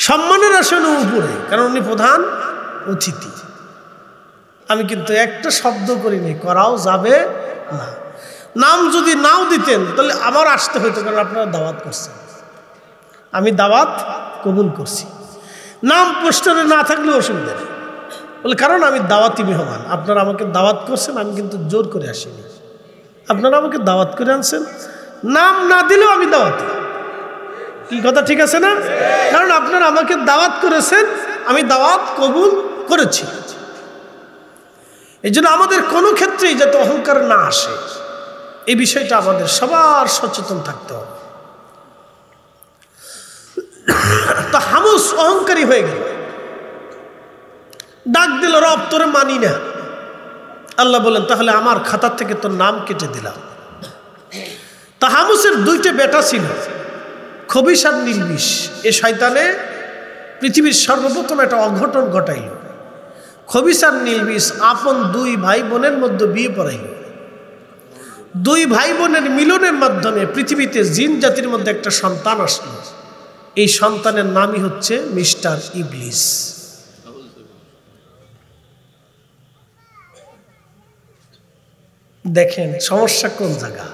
A: সম্মানের আসনে উপরে, কারণ উনি প্রধান অতিথি। আমি কিন্তু একটা শব্দ করিনি, করাও যাবে না। নাম যদি নাও দিতেন তাহলে আমার আসতে হইতো, কারণ আপনারা দাওয়াত করছেন, আমি দাওয়াত কবুল করছি। নাম পোস্টারে না থাকলে অসুবিধা নেই, বলে কারণ আমি দাওয়াতি মেহমান, আপনারা আমাকে দাওয়াত করছেন, আমি কিন্তু জোর করে আসিনি, আপনারা আমাকে দাওয়াত করে আনছেন। নাম না দিলেও আমি দাওয়াতি। কি কথা ঠিক আছে না? কারণ আপনারা আমাকে দাওয়াত করেছেন, আমি দাওয়াত কবুল করেছি। এই জন্য আমাদের কোনো ক্ষেত্রেই যাতে অহংকার না আসে, এই বিষয়টা আমাদের সবার সচেতন থাকতে হবে। তো হামুস অহংকারী হয়ে গেল, ডাক দিল রব তোরে মানি না। আল্লাহ বলেন তাহলে আমার খাতা থেকে তোর নাম কেটে দিলাম। তা হামুসের দুইটা বেটা ছিল, খবিশ আর নিলবিশ। এ শয়তানে পৃথিবীর সর্বপ্রথম একটা অঘটন ঘটাইল। খবিশ আর নিলবিশ আপন দুই ভাই বোনের মধ্যে বিয়ে পড়াইল। দুই ভাই বোনের মিলনের মাধ্যমে পৃথিবীতে জিন জাতির মধ্যে একটা সন্তান আসলো। এই সন্তানের নামই হচ্ছে মিস্টার ইবলিস। দেখেন সমস্যা কোন জায়গা?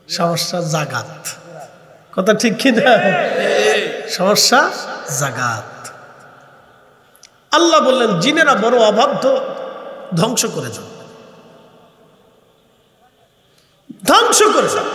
A: সমস্যা জাগাত। কথা ঠিক কিনা? সমস্যা জাগাত। আল্লাহ বললেন জিনেরা বড় অবাধ্য, ধ্বংস করে যাও, ধ্বংস করে যাও।